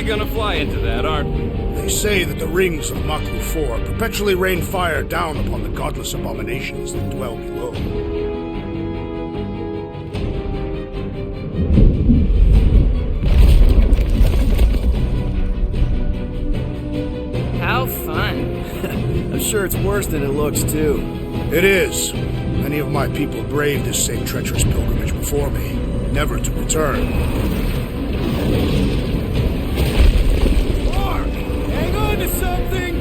gonna fly into that, aren't we? They say that the rings of Maklu 4 perpetually rain fire down upon the godless abominations that dwell below. How fun. I'm sure it's worse than it looks, too. It is. Many of my people braved this same treacherous pilgrimage before me, never to return. Mark! Hang on to something!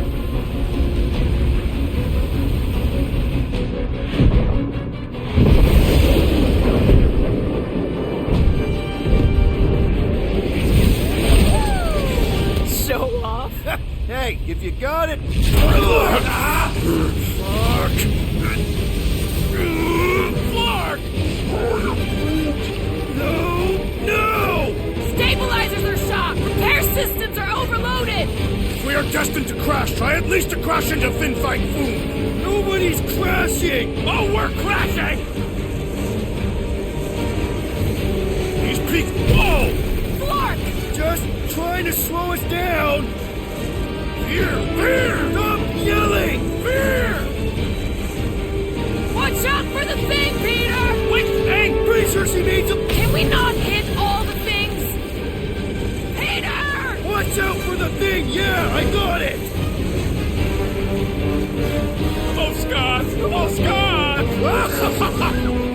Show off? Hey, if you got it... Mark! No! Stabilizers are shot! Repair systems are overloaded! If we are destined to crash, try at least to crash into Fin Fang Foom! Nobody's crashing! Oh, we're crashing! He's peaked. Whoa! Flark! Just trying to slow us down! Fear! Stop yelling! Fear! Watch out for the thing, Peter! Which thing? Pretty sure she needs a... Can we not hit all the things? Peter! Watch out for the thing! Yeah, I got it! Oh, Scott! Oh, Scott!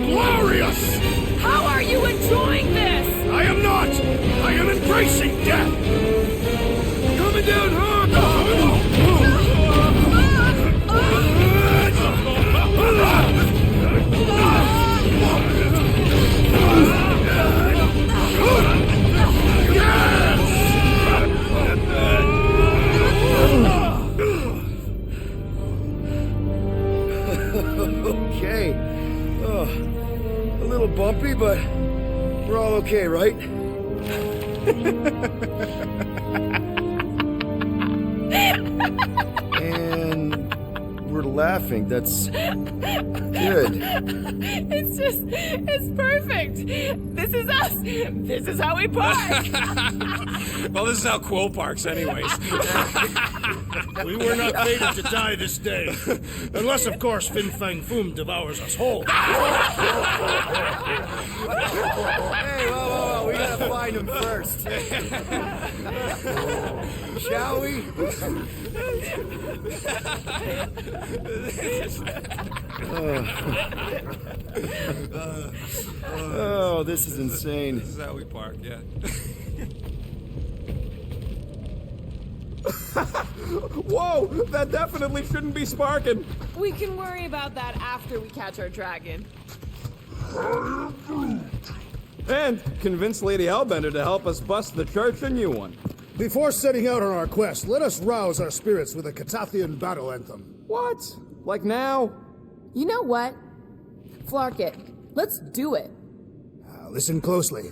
Glorious! How are you enjoying this? I am not! I am embracing death! Coming down hard! Okay. Oh, a little bumpy, but we're all okay, right? And we're laughing. That's good. It's perfect. This is us. This is how we park. Well, this is how Quill parks anyways. We were not fated to die this day. Unless, of course, Fin Fang Foom devours us whole. Hey, whoa, we gotta find him first. Shall we? Oh, this is insane. This is how we park, yeah. Whoa! That definitely shouldn't be sparking! We can worry about that after we catch our dragon. And convince Lady Hellbender to help us bust the church a new one. Before setting out on our quest, let us rouse our spirits with a Catathian battle anthem. What? Like now? You know what? Flark it. Let's do it. Listen closely.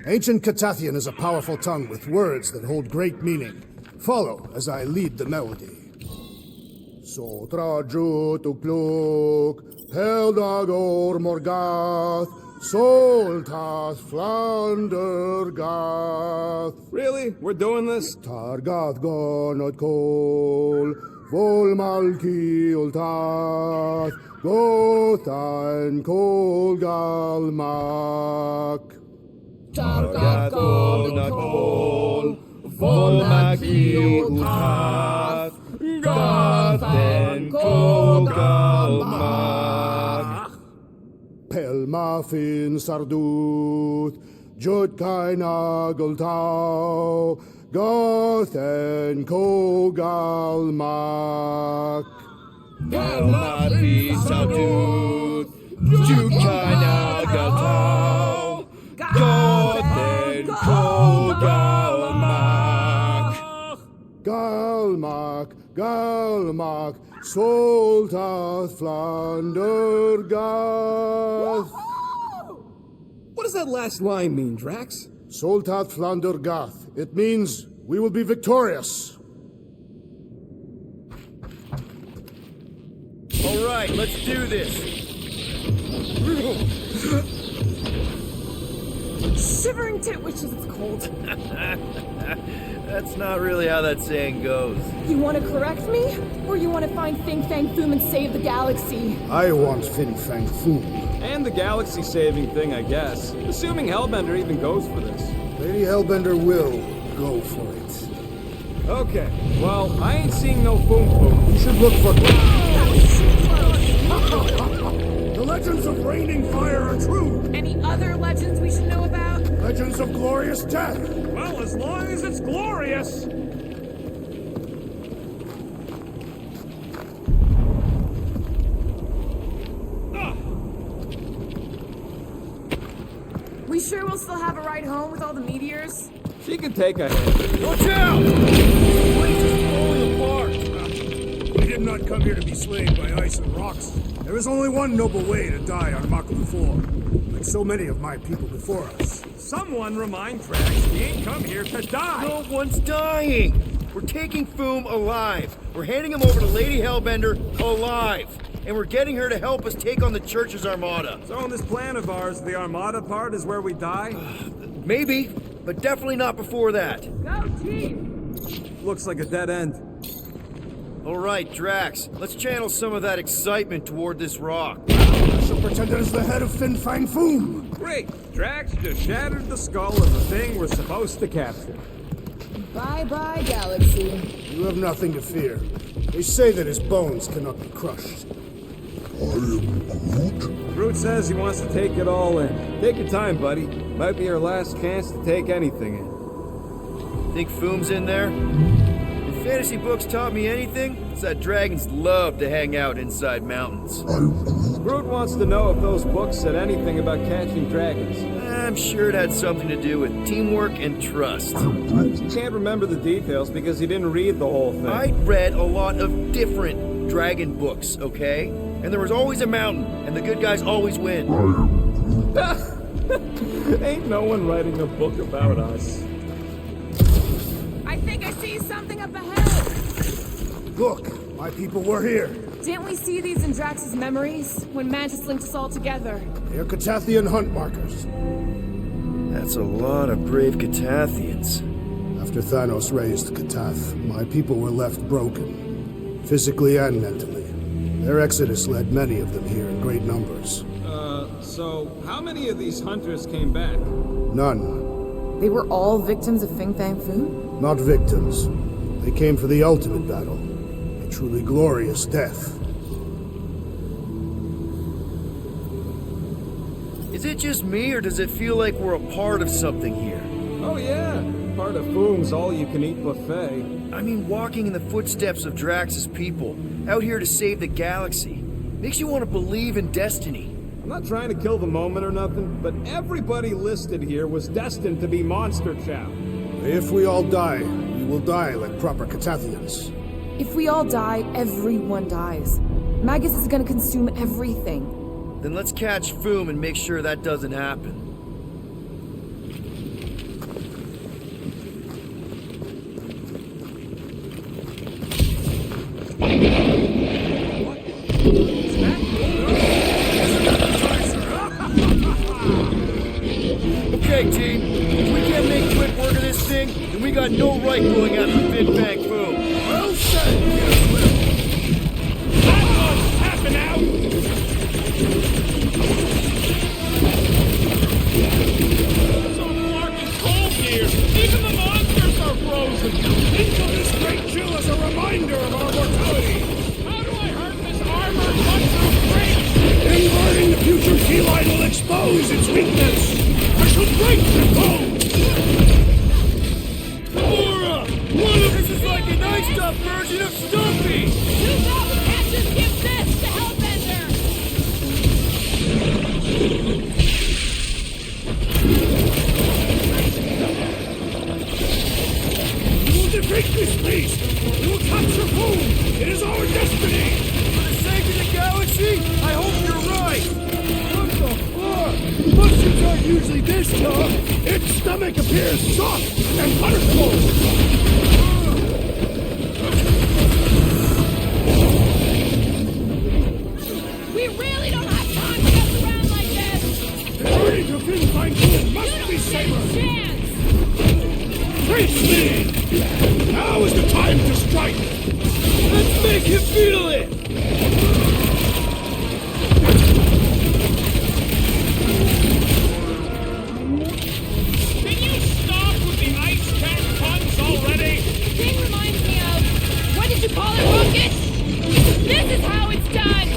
Ancient Catathian is a powerful tongue with words that hold great meaning. Follow as I lead the melody. Sotra jutukluk, Heldagor Morgath, Soltas Flandergath. Really? We're doing this? Targath gonot kol, Volmalki ultath, Gothan kol galmak. Targath gonot kol, Volmaki ultath, Gothan kol galmak. Pelmafin sarduth, Jutkai nagultau, Gothen kogalmak. Pelmati sardut, Jutkai nagultau, Gothen kogalmak. Galmak, Galmak, Soltath Flandergath. What does that last line mean, Drax? Soltath Flandergath. It means we will be victorious. All right, let's do this. Shivering tit wishes it's cold. That's not really how that saying goes. You want to correct me? Or you want to find Fin Fang Foom and save the galaxy? I want Fin Fang Foom. And the galaxy-saving thing, I guess. Assuming Hellbender even goes for this. Lady Hellbender will go for it. Okay, well, I ain't seeing no Foom Foom. You should look for... That was too close. The legends of raining fire are true. Any other legends we should know about? Legends of glorious death. Well, as long as it's glorious. We sure we'll still have a ride home with all the meteors? She can take a hit. Watch out! This place is falling apart. We did not come here to be slain by ice and rocks. There is only one noble way to die on Mako 4, like so many of my people before us. Someone remind Drax he ain't come here to die. No one's dying. We're taking Foom alive. We're handing him over to Lady Hellbender alive. And we're getting her to help us take on the Church's armada. So in this plan of ours, the Armada part is where we die? Maybe, but definitely not before that. Go, team! Looks like a dead end. All right, Drax, let's channel some of that excitement toward this rock. I shall pretend it is the head of Fin Fang Foom. Great! Drax just shattered the skull of the thing we're supposed to capture. Bye-bye, galaxy. You have nothing to fear. They say that his bones cannot be crushed. Groot says he wants to take it all in. Take your time, buddy. Might be our last chance to take anything in. Think Foom's in there? If fantasy books taught me anything, it's that dragons love to hang out inside mountains. Groot wants to know if those books said anything about catching dragons. I'm sure it had something to do with teamwork and trust. He can't remember the details because he didn't read the whole thing. I read a lot of different dragon books, okay? And there was always a mountain, and the good guys always win. Ain't no one writing a book about us. I think I see something up ahead. Look, my people were here. Didn't we see these in Drax's memories when Mantis linked us all together? They are Catathian hunt markers. That's a lot of brave Catathians. After Thanos raised Katath, my people were left broken, physically and mentally. Their exodus led many of them here in great numbers. So how many of these hunters came back? None. They were all victims of Fin Fang Foom? Not victims. They came for the ultimate battle. A truly glorious death. Is it just me, or does it feel like we're a part of something here? Oh yeah, part of Foom's all-you-can-eat buffet. I mean, walking in the footsteps of Drax's people, out here to save the galaxy, makes you want to believe in destiny. I'm not trying to kill the moment or nothing, but everybody listed here was destined to be monster chow. If we all die, we will die like proper Catathians. If we all die, everyone dies. Magus is gonna consume everything. Then let's catch Foom and make sure that doesn't happen. Okay, team. If we can't make quick work of this thing, then we got no right going after Fin Fang Foom. Well said, Tapping out! So dark and cold here. Even the monsters are frozen. Think of this great chill as a reminder of our mortality. How do I hurt this armored monster great? Inverting the future key line will expose its weakness. I shall break the code. Gamora! This is like an iced up version of Stumpy! Too bad we can't just give this to Hellbender! We will defeat this beast. We will capture Foom. It is our destiny. For the sake of the galaxy, I hope you're right! What the fuck? Mushrooms aren't usually this tough. Its stomach appears soft and punishable. We really don't have time to mess around like this! The journey to Fin Fang Foom must be saved. it! Can you stop with the ice cat puns already? Thing reminds me of... What did you call it, Rocket? This is how it's done!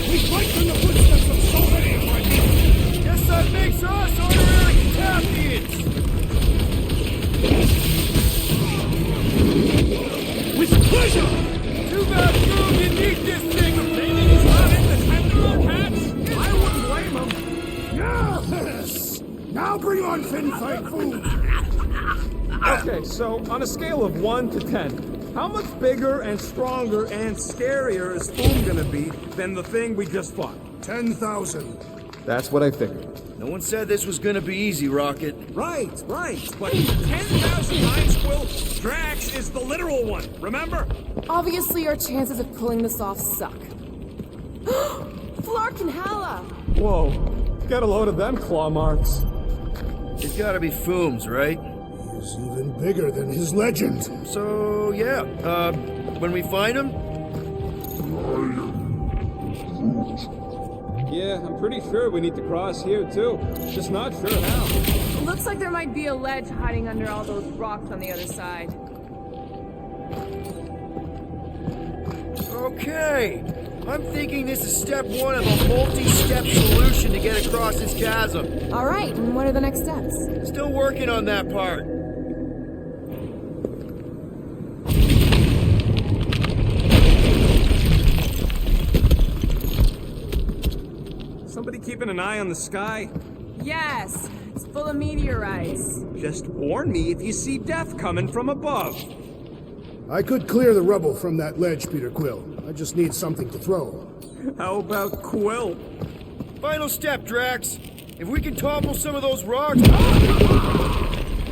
We fight in the footsteps of so many of my people. Guess that makes us honorary Cataphians! With pleasure! Too bad Groot didn't eat this thing! Maybe he's not in the tentacle cats? I wouldn't blame him. Yes! Now bring on Fin Fang Foom! Okay, so on a scale of 1 to 10, how much bigger and stronger and scarier is Foom gonna be than the thing we just fought? 10,000. That's what I figured. No one said this was gonna be easy, Rocket. Right. But 10,000 times, Quill, Drax is the literal one, remember? Obviously, our chances of pulling this off suck. Flark and Hala! Whoa, get a load of them claw marks. It's gotta be Foom's, right? He's even bigger than his legend. So, yeah, when we find him, Yeah, I'm pretty sure we need to cross here too. Just not sure how. Looks like there might be a ledge hiding under all those rocks on the other side. okay. I'm thinking this is step one of a multi-step solution to get across this chasm. All right, and what are the next steps? Still working on that part. Somebody keeping an eye on the sky? Yes, it's full of meteorites. Just warn me if you see death coming from above. I could clear the rubble from that ledge, Peter Quill. I just need something to throw. How about Quill? Final step, Drax. If we can topple some of those rocks...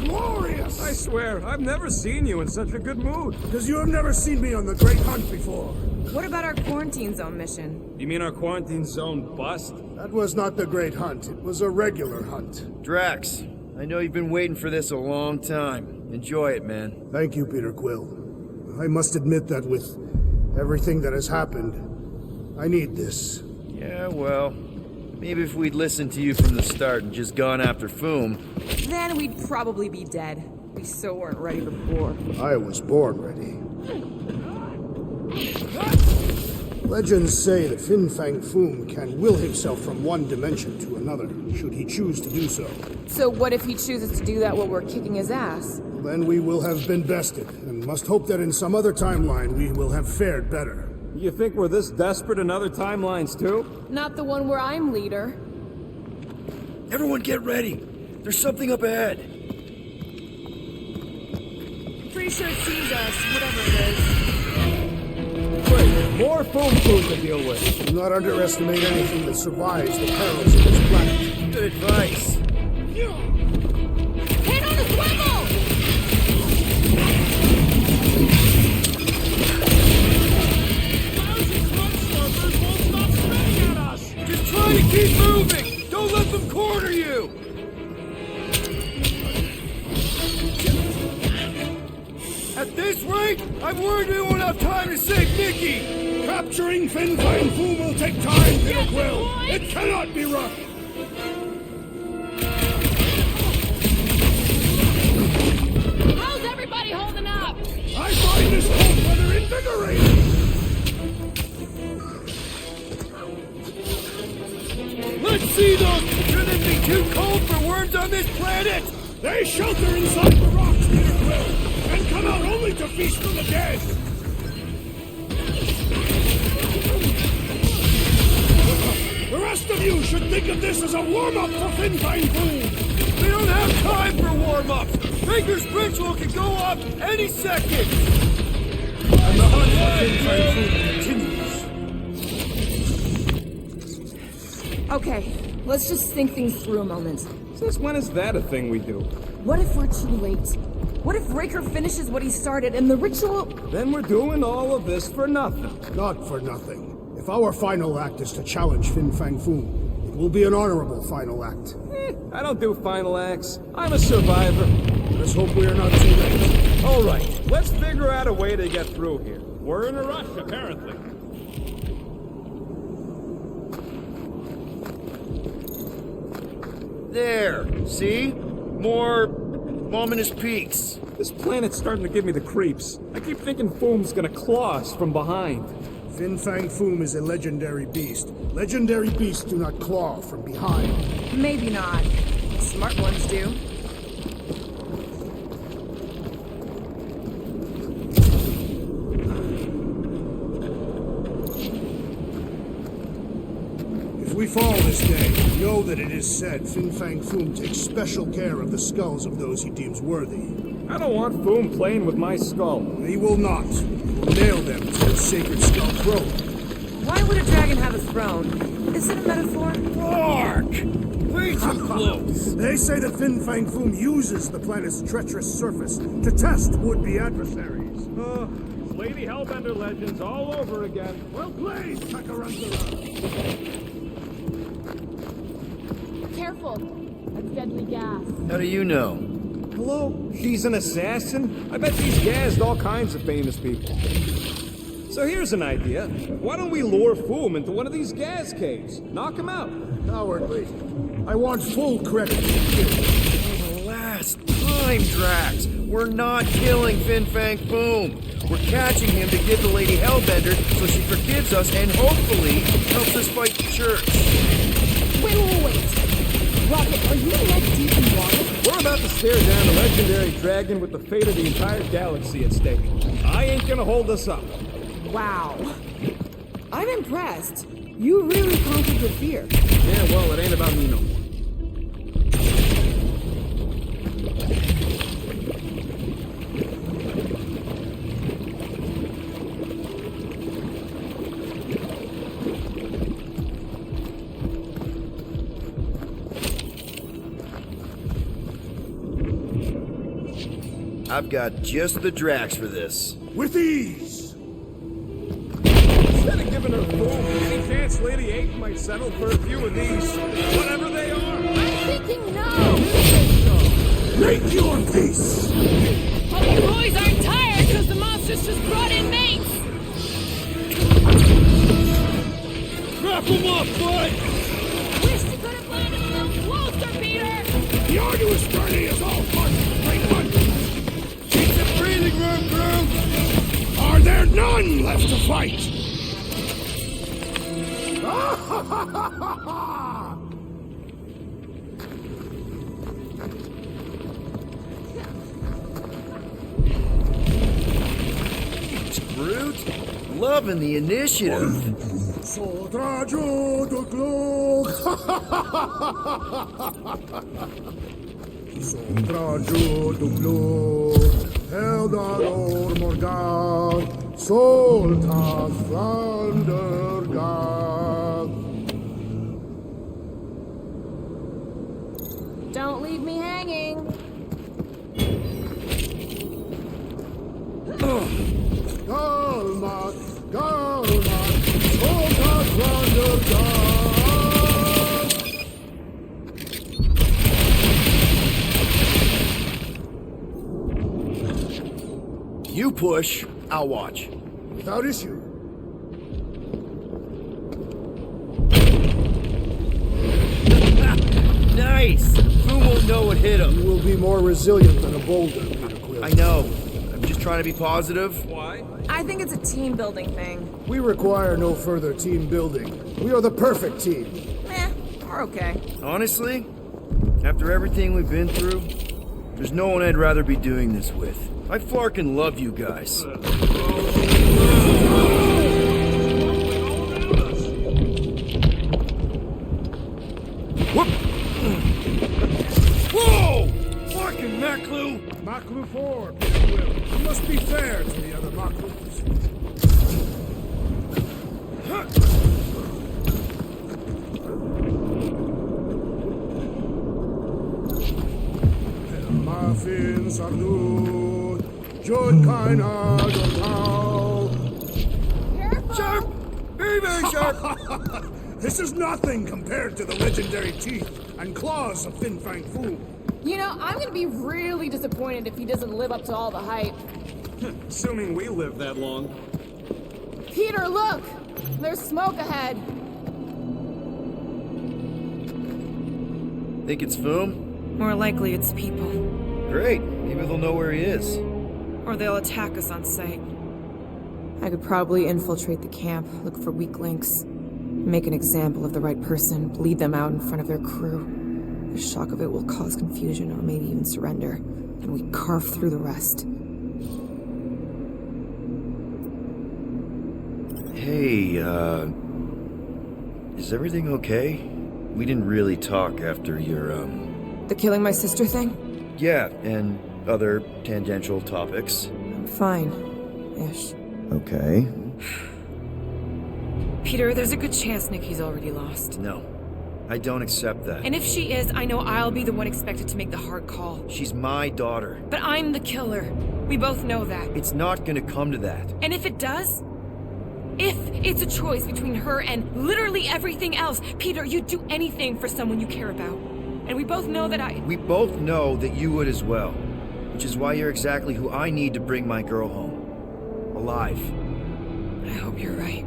Glorious! I swear, I've never seen you in such a good mood. Because you have never seen me on the Great Hunt before. What about our quarantine zone mission? You mean our quarantine zone bust? That was not the Great Hunt. It was a regular hunt. Drax, I know you've been waiting for this a long time. Enjoy it, man. Thank you, Peter Quill. I must admit that with everything that has happened, I need this. Yeah, well, maybe if we'd listened to you from the start and just gone after Foom... Then we'd probably be dead. We so weren't ready before. I was born ready. Legends say that Fin Fang Foom can will himself from one dimension to another, should he choose to do so. So what if he chooses to do that while we're kicking his ass? Then we will have been bested, and must hope that in some other timeline we will have fared better. You think we're this desperate in other timelines too? Not the one where I'm leader. Everyone get ready! There's something up ahead! Pretty sure it sees us, whatever it is. Wait, more foam food to deal with. Do not underestimate anything that survives the perils of this planet. Good advice. Hit on the swivel! Lousy crunch surfers won't stop spitting at us! Just try to keep moving! Don't let them corner you! At this rate, I'm worried we won't have time to save Nikki! Capturing Fin Fang Foom will take time, Peter Quill. It cannot be rushed. How's everybody holding up? I find this cold weather invigorating. Let's see those! Shouldn't it be too cold for worms on this planet? They shelter inside the rocks, Peter Quill, and come out only to feast on the dead. The rest of you should think of this as a warm-up for Fin Fang Foom. We don't have time for warm-ups! Baker's ritual can go off any second! And the hunt for Fin Fang Foom continues. Okay, let's just think things through a moment. Since when is that a thing we do? What if we're too late? What if Raker finishes what he started and the ritual... Then we're doing all of this for nothing. Not for nothing. If our final act is to challenge Fin Fang Foom, it will be an honorable final act. I don't do final acts. I'm a survivor. Let's hope we are not too late. All right, let's figure out a way to get through here. We're in a rush, apparently. There, see? More ominous peaks. This planet's starting to give me the creeps. I keep thinking Foom's gonna claw us from behind. Fin Fang Foom is a legendary beast. Legendary beasts do not claw from behind. Maybe not. Smart ones do. If we fall this day, know that it is said Fin Fang Foom takes special care of the skulls of those he deems worthy. I don't want Foom playing with my skull. He will not. He will nail them to the sacred skull throne. Why would a dragon have a throne? Is it a metaphor? Mark! Way too close. They say that Fin Fang Foom uses the planet's treacherous surface to test would-be adversaries. Lady Hellbender legends all over again. Well played, Takarantara. Careful. That's deadly gas. How do you know? Hello? She's an assassin? I bet she's gassed all kinds of famous people. So here's an idea. Why don't we lure Foom into one of these gas caves? Knock him out. Cowardly. I want full credit. For the last time, Drax. We're not killing Fin Fang Foom. We're catching him to give the Lady Hellbender so she forgives us and hopefully helps us fight the church. Wait. Rocket, are you neck deep in water? We're about to stare down a legendary dragon with the fate of the entire galaxy at stake. I ain't gonna hold us up. Wow. I'm impressed. You really conquered your fear. Yeah, well, it ain't about me no more. I've got just the Drax for this. With ease. Instead of giving her Foom, any chance Lady 8 might settle for a few of these, whatever they are? I'm thinking no. Make your peace. Hope you boys aren't tired because the monsters just brought in mates. Wrap him up, bud! Wish you could have landed a little closer, Peter. The arduous journey is all part of the great hunt. Keep the breathing room, Groot! Are there none left to fight? Groot, loving the initiative. Sodrajo do glog. Sodrajo do glog. Eldar Morgan. Solta Thundergard. Don't leave me hanging. Galmat, Solta Thundergard. You push, I'll watch. Without issue. Nice! Who won't know what hit him? You will be more resilient than a boulder, Peter Quill. I know. I'm just trying to be positive. Why? I think it's a team building thing. We require no further team building. We are the perfect team. We're okay. Honestly, after everything we've been through, there's no one I'd rather be doing this with. I flarkin' love you guys. Whoop! Whoa! Fucking Maklu! Maklu 4, Peter Quill. You must be fair to the other Maklus. Mafin Sardut, Jod Kaina Jotao. Sharp! Very, very sharp! This is nothing compared to the legendary teeth and claws of Fin Fang Foom. You know, I'm gonna be really disappointed if he doesn't live up to all the hype. Assuming we live that long. Peter, look! There's smoke ahead. Think it's Foom? More likely it's people. Great. Maybe they'll know where he is. Or they'll attack us on sight. I could probably infiltrate the camp, look for weak links, make an example of the right person, bleed them out in front of their crew. The shock of it will cause confusion or maybe even surrender, and we carve through the rest. Hey, is everything okay? We didn't really talk after your, The killing my sister thing? Yeah, and other tangential topics. I'm fine. Ish. Okay. Peter, there's a good chance Nikki's already lost. No, I don't accept that. And if she is, I know I'll be the one expected to make the hard call. She's my daughter. But I'm the killer. We both know that. It's not gonna come to that. And if it does? If it's a choice between her and literally everything else, Peter, you'd do anything for someone you care about. And we both know that We both know that you would as well. Which is why you're exactly who I need to bring my girl home. Alive. I hope you're right.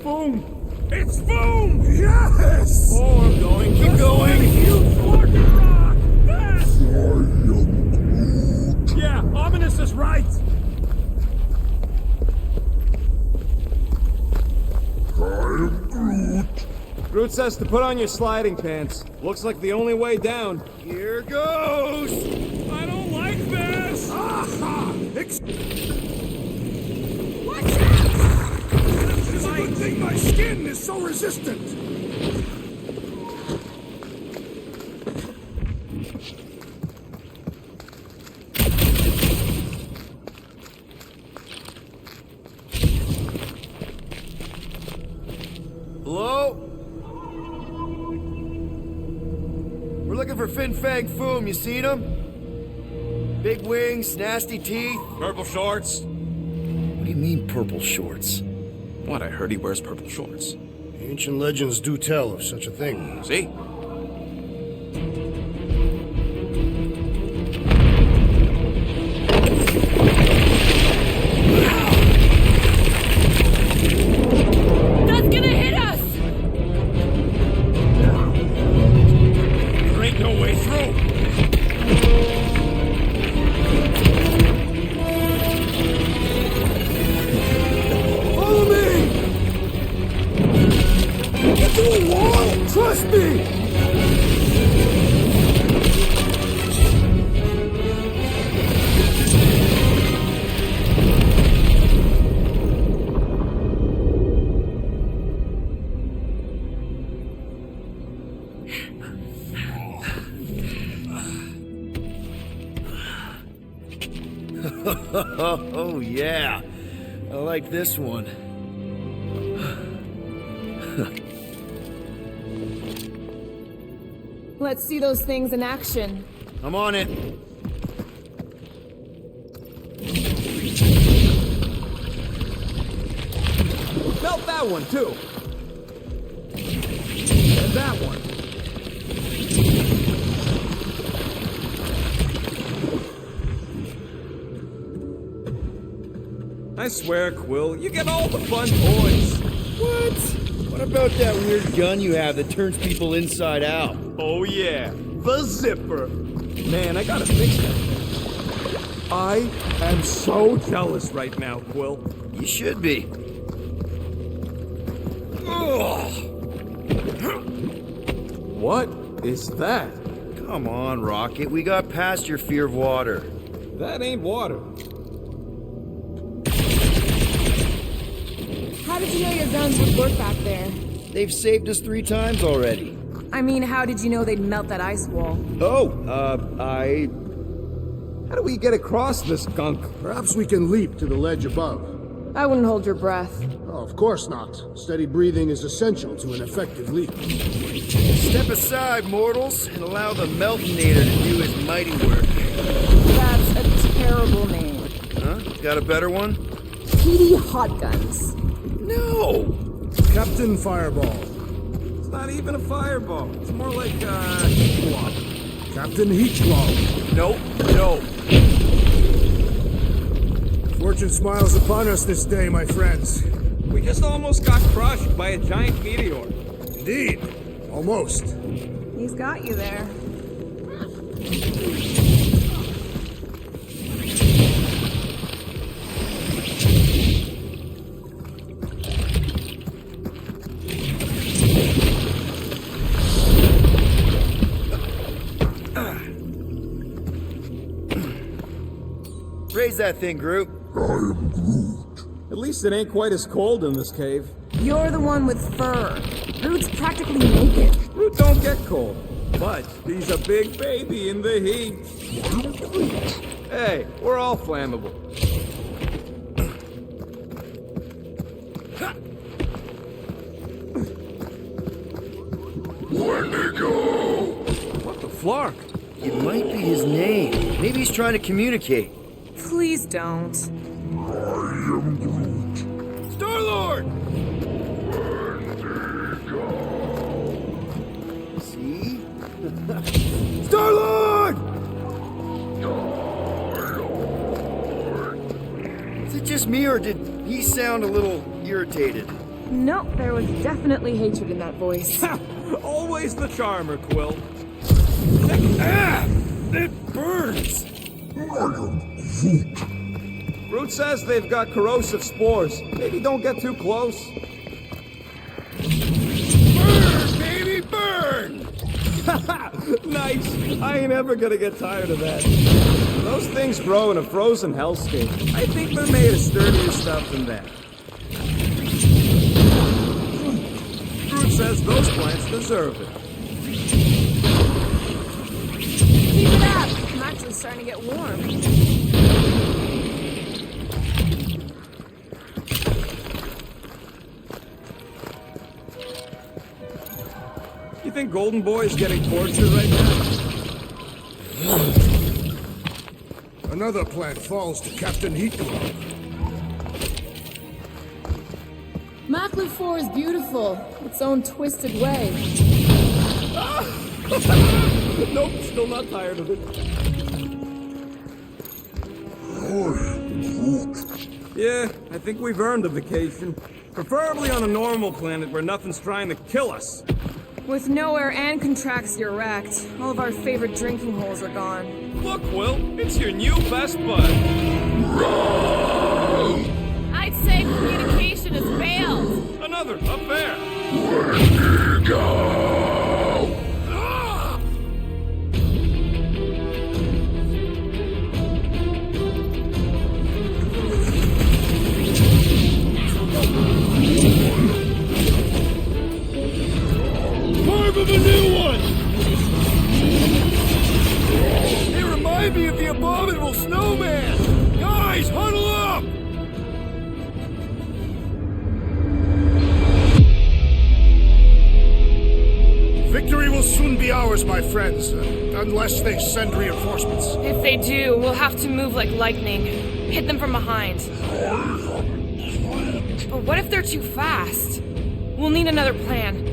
Boom! It's boom! Yes! Oh, I'm going. Keep going. Huge fucking rock! Fast! Yeah, Ominous is right. Groot says to put on your sliding pants. Looks like the only way down. Here goes! I don't like this. Aha! Watch It's a good thing my skin is so resistant. Hello? We're looking for Fin Fang Foom. You seen him? Big wings, nasty teeth. Purple shorts. What do you mean, purple shorts? What? I heard he wears purple shorts. Ancient legends do tell of such a thing. See? That's gonna hit us! There ain't no way through. Follow me! Get to the wall! Trust me! Oh, yeah. I like this one. Let's see those things in action. I'm on it. Melt that one, too. And that one. I swear, Quill, you get all the fun toys. What? What about that weird gun you have that turns people inside out? Oh yeah, the zipper. Man, I gotta fix that thing. I am so jealous right now, Quill. You should be. Ugh. What is that? Come on, Rocket. We got past your fear of water. That ain't water. How did you know your guns would work back there? They've saved us 3 times already. I mean, how did you know they'd melt that ice wall? Oh, How do we get across this gunk? Perhaps we can leap to the ledge above. I wouldn't hold your breath. Oh, of course not. Steady breathing is essential to an effective leap. Step aside, mortals, and allow the Meltonator to do his mighty work. That's a terrible name. Huh? Got a better one? PD hot guns. No! Captain Fireball. It's not even a fireball. It's more like a heat block. Captain Heat Glove. Nope. No. Fortune smiles upon us this day, my friends. We just almost got crushed by a giant meteor. Indeed. Almost. He's got you there. Raise that thing, Groot. At least it ain't quite as cold in this cave. You're the one with fur. Groot's practically naked. Groot don't get cold, but he's a big baby in the heat. Hey, we're all flammable. What the flark? It might be his name. Maybe he's trying to communicate. Please don't. Star-Lord! See? Star-Lord! Is it just me, or did he sound a little irritated? No, there was definitely hatred in that voice. Always the charmer, Quill. Ah! It burns! Groot says they've got corrosive spores. Maybe don't get too close. Burn, baby, burn! Nice! I ain't ever gonna get tired of that. Those things grow in a frozen hellscape. I think they're made of sturdier stuff than that. Groot says those plants deserve it. Keep it up! I'm actually starting to get warm. You think Golden Boy's getting tortured right now? Another plant falls to Captain Heat Glove. Maclu 4 is beautiful, its own twisted way. Nope, still not tired of it. Yeah, I think we've earned a vacation. Preferably on a normal planet where nothing's trying to kill us. With nowhere and Contraxia wrecked, all of our favorite drinking holes are gone. Look, Will, it's your new best bud. I'd say communication has failed. Another up there. Carve of a new one! They remind me of the abominable snowman! Guys, huddle up! Victory will soon be ours, my friends, unless they send reinforcements. If they do, we'll have to move like lightning. Hit them from behind. But what if they're too fast? We'll need another plan.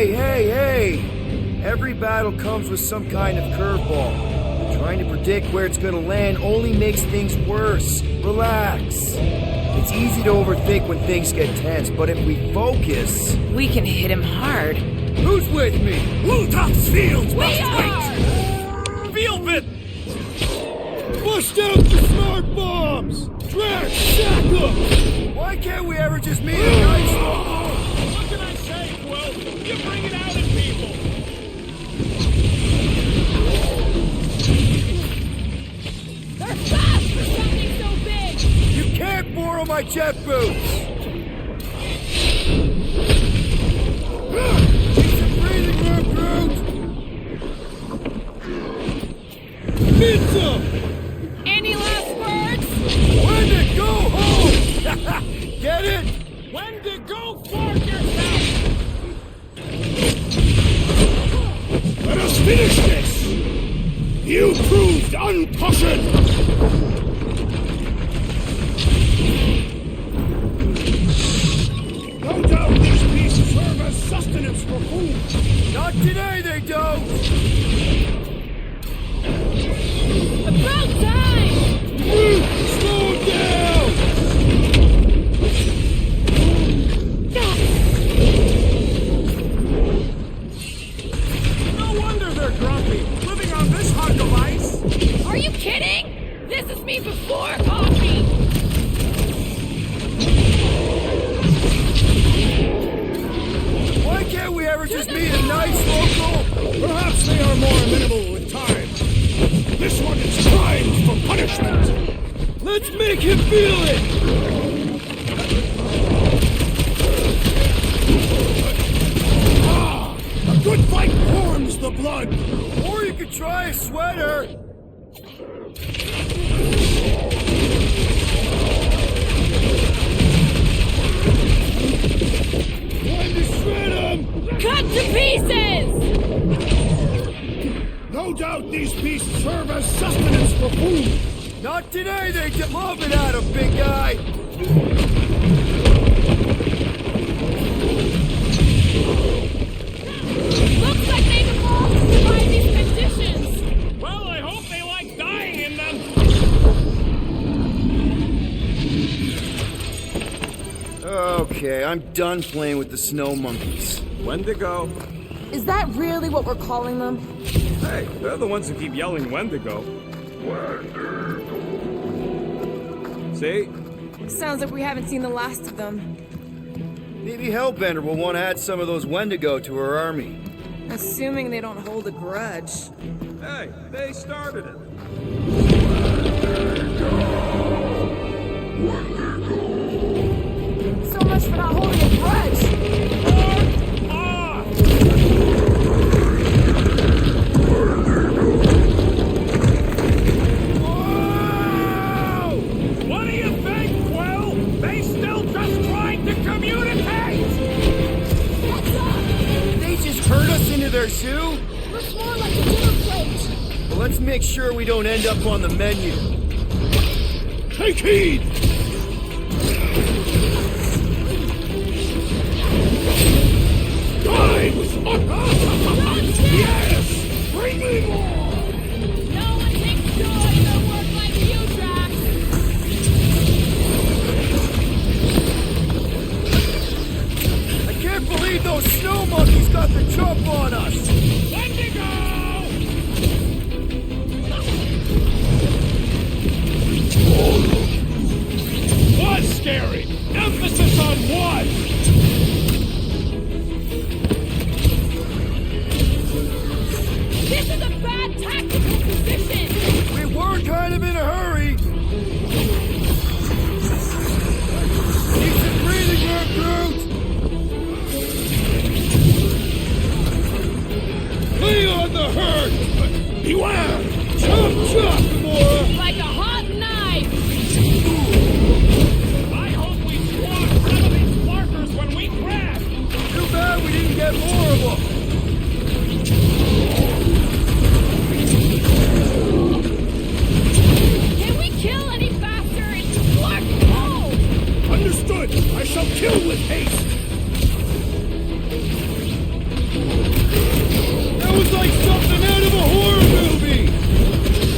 Hey! Every battle comes with some kind of curveball. Trying to predict where it's gonna land only makes things worse. Relax. It's easy to overthink when things get tense, but if we focus... We can hit him hard. Who's with me? Hilltop's fields must Field bit! Bust out the smart bombs! Drax, sack them! Why can't we ever just meet a nice one? What can I say, Quill? You bring it out in people. They're fast for something so big! You can't borrow my jet boots! Keep some breathing room, Groot! Pizza! Any last words? When to go home! Get it? When to go fork yourself! done pushing! No doubt these beasts serve as sustenance for food. Not today, they don't! About time! Slow down! No wonder they're grumpy, living on this hunk of ice. Are you kidding? This is me before coffee! Why can't we ever just meet a nice local? Perhaps they are more amenable with time. This one is primed for punishment. Let's make him feel it! A good fight warms the blood. Or you could try a sweater! Time to shred 'em! Cut to pieces! No doubt these beasts serve as sustenance for food. Not today, they get love it at him, big guy! Looks like they've evolved to survive these conditions! Well, I hope they like dying in them. Okay, I'm done playing with the snow monkeys. Wendigo. Is that really what we're calling them? Hey, they're the ones who keep yelling Wendigo. See? Sounds like we haven't seen the last of them. Maybe Hellbender will want to add some of those Wendigo to her army. Assuming they don't hold a grudge. Hey, they started it. So much for not holding a grudge! What do you think, Quill? They still just trying to communicate! What's up? They just herd us into their zoo? Looks more like a dinner plate! Well, let's make sure we don't end up on the menu. Take heed! Die with Yes! Bring me more! No one takes joy in their work like you, Drax! I can't believe those snow monkeys got the jump on us! Wendigo! Was scary! Emphasis on was! This is a bad tactical position! We were kind of in a hurry! Need some breathing room, Groot! Lay on the herd! Beware! Chop, chop, Gamora! Like a hot knife! I hope we squash some of these markers when we crash! Too bad we didn't get more of them! Can we kill any faster? It's Clark cold! Understood! I shall kill with haste! That was like something out of a horror movie!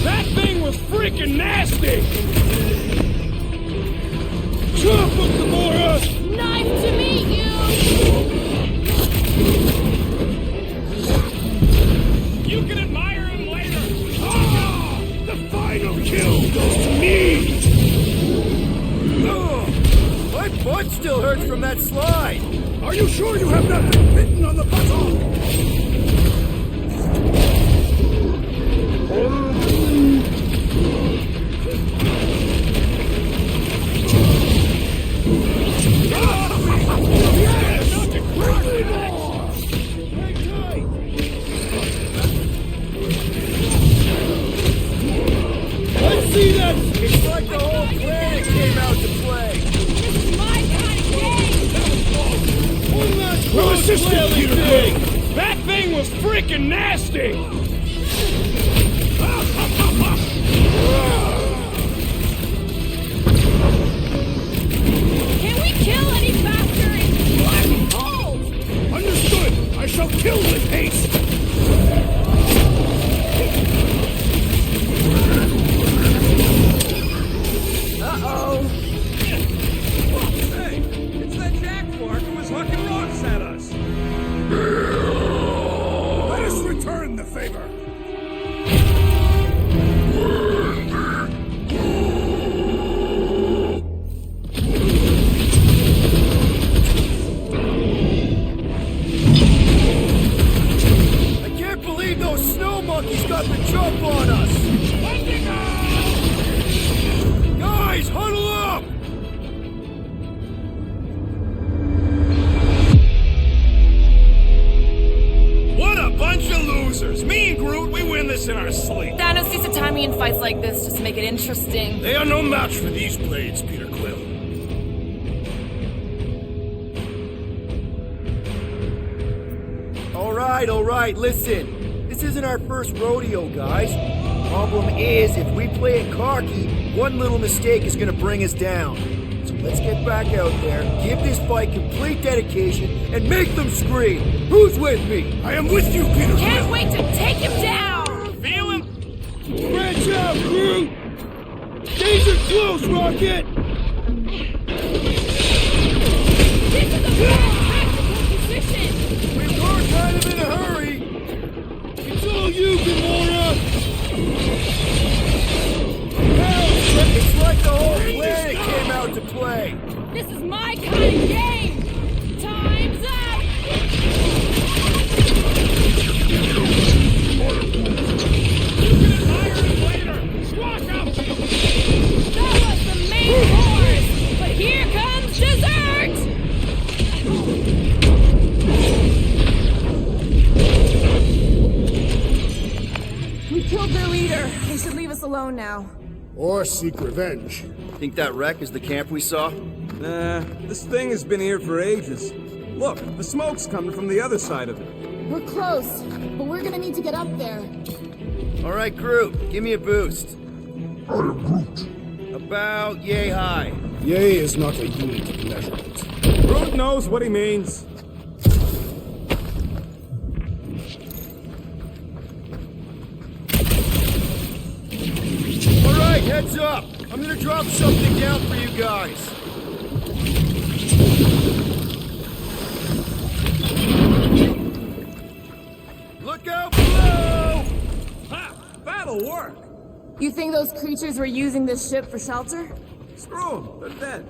That thing was freaking nasty! Chop them, Gamora! Knife to meet you! You can admire him later! Ah! The final kill goes to me! Ugh. My butt still hurts from that slide! Are you sure you have not been bitten on the buttock? Yes! Quickly more! Hang tight! Let's see that! It's like the whole planet came out to play! This is my kind of game! One last We'll close assist you, whaling Peter thing! Quill. That thing was freaking nasty! Can we kill any faster? It's fucking cold! Understood! I shall kill with haste! Uh-oh. Hey, it's that jackwark who was hucking rocks at us. Let us return the favor! I can't believe those snow monkeys got the jump on us! Guys, huddle up! What a bunch of losers! Me and Groot, we win this in our sleep. Thanos used to time me in fights like this just to make it interesting. They are no match for these blades, Peter Quill. All right, listen. This isn't our first rodeo, guys. Problem is, if we play it cocky, one little mistake is gonna bring us down. So let's get back out there, give this fight complete dedication, and make them scream. Who's with me? I am with you, Peter Can't Quill! wait to take him down! Feel him? Branch out, Groot! Danger close, Rocket! This is a bad tactical position! We were kind of in a hurry. It's all you, Gamora! It's like the whole planet came out to play. This is my kind of game! Time's up! That was the main course! But here comes dessert! We killed their leader. They should leave us alone now. Or seek revenge. Think that wreck is the camp we saw? Nah, this thing has been here for ages. Look, the smoke's coming from the other side of it. We're close, but we're gonna need to get up there. All right, Groot, give me a boost. I am Groot. About yay high. Yay is not a unit of measurement. Groot knows what he means. All right, heads up. I'm gonna drop something down for you guys. Look out below! Ha! That'll work! You think those creatures were using this ship for shelter? Screw 'em, they're dead.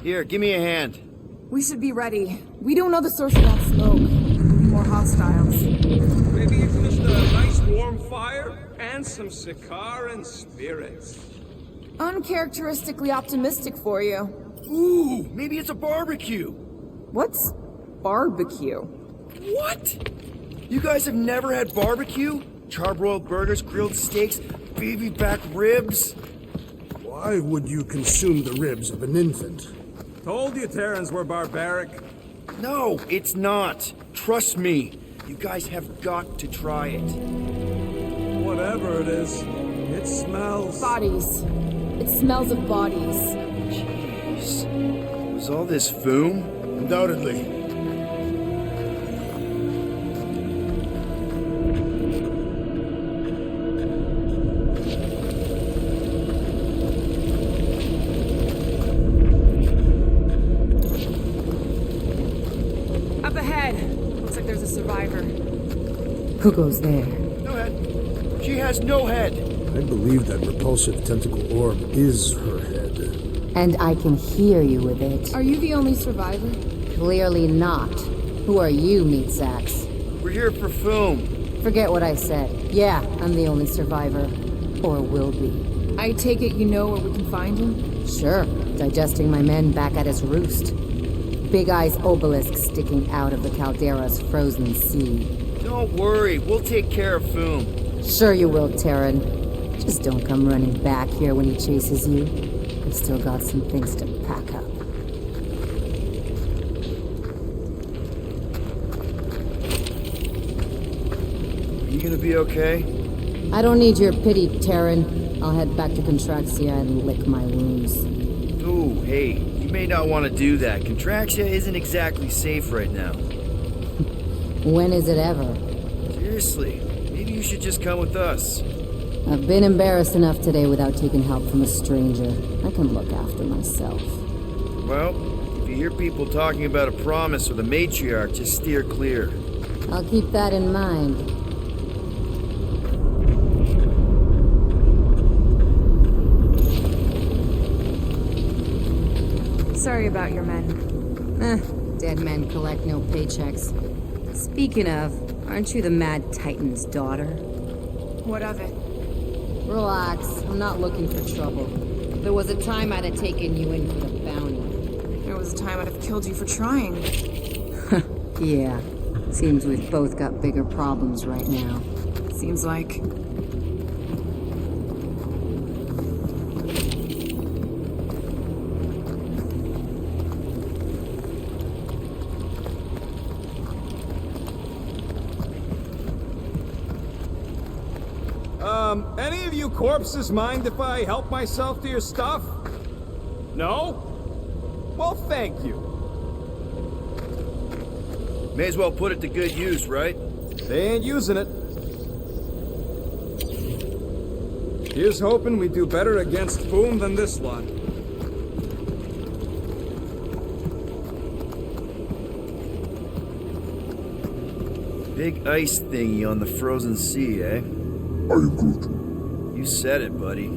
Here, give me a hand. We should be ready. We don't know the source of that smoke. More hostiles. Maybe it's just a nice warm fire and some Sikaran spirits. Uncharacteristically optimistic for you. Ooh, maybe it's a barbecue. What's barbecue? What? You guys have never had barbecue? Charbroiled burgers, grilled steaks, baby back ribs? Why would you consume the ribs of an infant? Told you Terrans were barbaric. No, it's not. Trust me. You guys have got to try it. Whatever it is, it smells. Bodies. It smells of bodies. Jeez. Was all this foom? Undoubtedly. Up ahead. Looks like there's a survivor. Who goes there? No head. She has no head. I believe that repulsive tentacle orb is her head. And I can hear you with it. Are you the only survivor? Clearly not. Who are you, meat sacks? We're here for foom. Forget what I said. Yeah, I'm the only survivor. Or will be. I take it you know where we can find him? Sure, digesting my men back at his roost. Big Eye's obelisk sticking out of the Caldera's frozen sea. Don't worry, we'll take care of foom. Sure you will, Terran. Just don't come running back here when he chases you. I've still got some things to pack up. You gonna be okay? I don't need your pity, Terran. I'll head back to Contraxia and lick my wounds. Ooh, hey, you may not want to do that. Contraxia isn't exactly safe right now. When is it ever? Seriously, maybe you should just come with us. I've been embarrassed enough today without taking help from a stranger. I can look after myself. Well, if you hear people talking about a promise with a matriarch, just steer clear. I'll keep that in mind. Sorry about your men. Dead men collect no paychecks. Speaking of, aren't you the Mad Titan's daughter? What of it? Relax, I'm not looking for trouble. There was a time I'd have taken you in for the bounty. There was a time I'd have killed you for trying. Yeah, seems we've both got bigger problems right now. Seems like. Any of you corpses mind if I help myself to your stuff? No? Well, thank you. May as well put it to good use, right? They ain't using it. Here's hoping we do better against Foom than this lot. Big ice thingy on the frozen sea, eh? Are you Groot? You said it, buddy.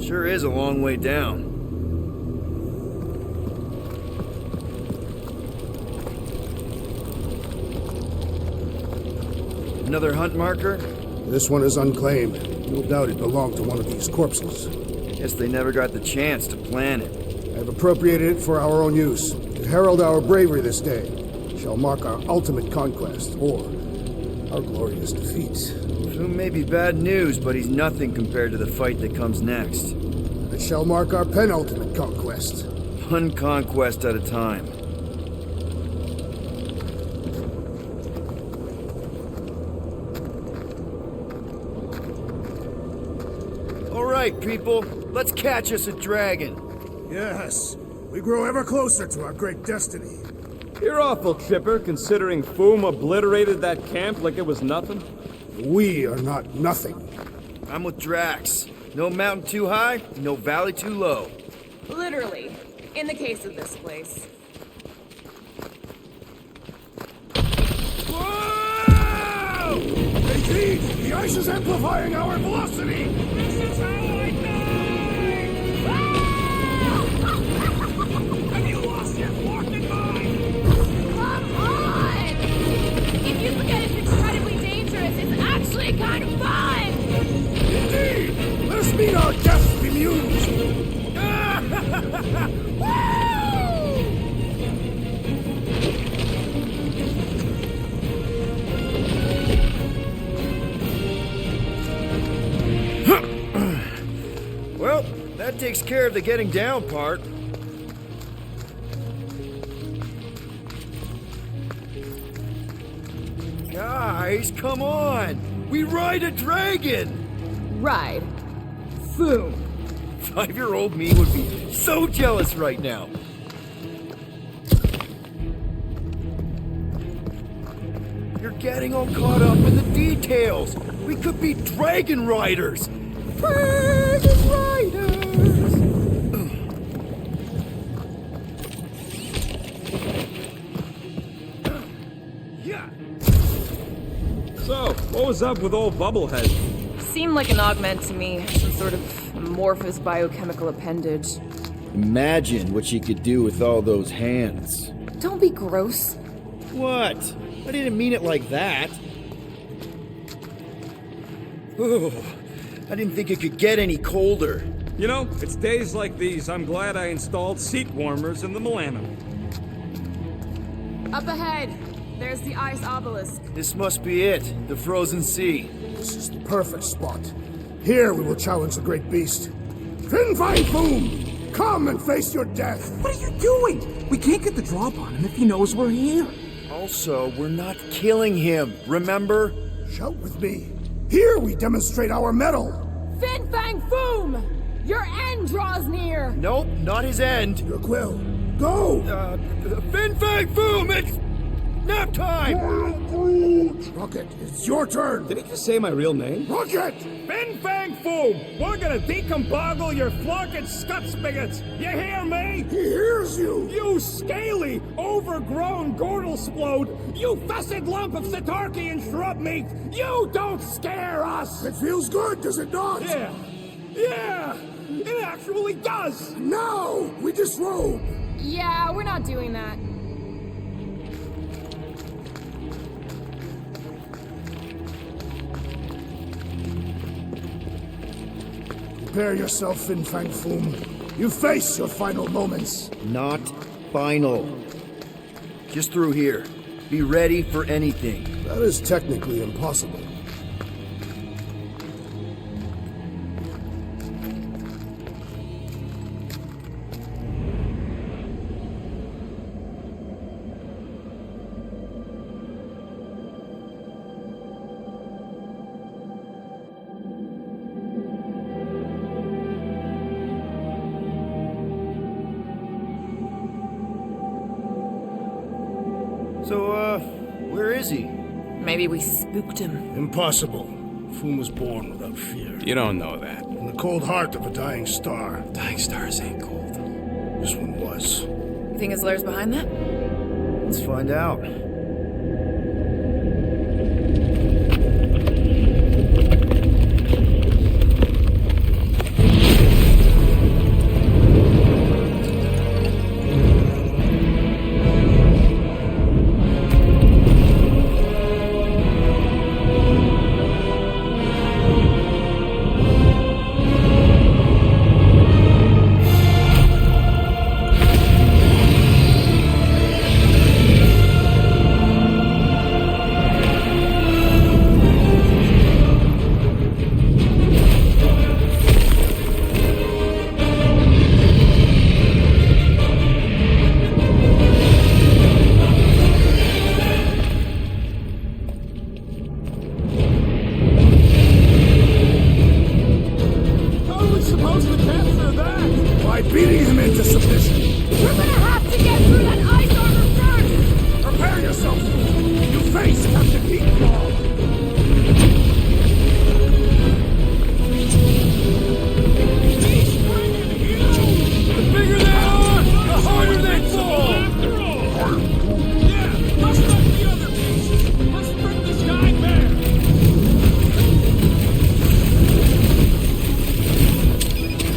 Sure is a long way down. Another hunt marker? This one is unclaimed. No doubt it belonged to one of these corpses. Guess they never got the chance to plan it. I have appropriated it for our own use. To herald our bravery this day. It shall mark our ultimate conquest, or our glorious defeat. Foom may be bad news, but he's nothing compared to the fight that comes next. It shall mark our penultimate conquest. One conquest at a time. All right, people, let's catch us a dragon. Yes, we grow ever closer to our great destiny. You're awful chipper, considering Foom obliterated that camp like it was nothing. We are not nothing. I'm with Drax. No mountain too high, no valley too low. Literally. In the case of this place. Whoa! Indeed, the ice is amplifying our velocity! This is how I die! Have you lost your fucking mind? Come on! If you forget it's incredibly dangerous, it's actually kind of fun! Indeed! Let us meet our death bemused! Well, that takes care of the getting down part. Guys, come on! We ride a dragon! Ride. Foom. 5-year-old me would be so jealous right now. You're getting all caught up in the details. We could be dragon riders. Dragon riders. Yeah. So, what was up with old Bubblehead? Seemed like an augment to me. Some sort of amorphous biochemical appendage. Imagine what she could do with all those hands. Don't be gross. What? I didn't mean it like that. Oh, I didn't think it could get any colder. You know, it's days like these I'm glad I installed seat warmers in the Millennium. Up ahead, there's the ice obelisk. This must be it, the frozen sea. This is the perfect spot. Here we will challenge the great beast. Finfine Foom! Come and face your death! What are you doing? We can't get the drop on him if he knows we're here. Also, we're not killing him, remember? Shout with me. Here we demonstrate our mettle. Fin Fang Foom! Your end draws near! Nope, not his end. Your quill. Go! Fin Fang Foom, it's nap time! Rocket, it's your turn. Did he just say my real name? Rocket! Fin Fang Foom! We're gonna decomboggle your flunking scut spigots! You hear me? He hears you. You scaly, overgrown gordle-splode! You fessed lump of Satarkian shrub meat! You don't scare us! It feels good, does it not? Yeah! It actually does! Now we disrobe. Yeah, we're not doing that. Prepare yourself, Fin Fang Foom. You face your final moments. Not final. Just through here. Be ready for anything. That is technically impossible. So, where is he? Maybe we spooked him. Impossible. Foom was born without fear. You don't know that. In the cold heart of a dying star. Dying stars ain't cold. This one was. You think his lair's behind that? Let's find out. Beating him into submission. We're gonna have to get through that ice armor first! Prepare yourself. You face Captain Heatclaw. The bigger they are, the harder they fall! After all! Yeah, let's let the other piece! Let's strip this guy bare!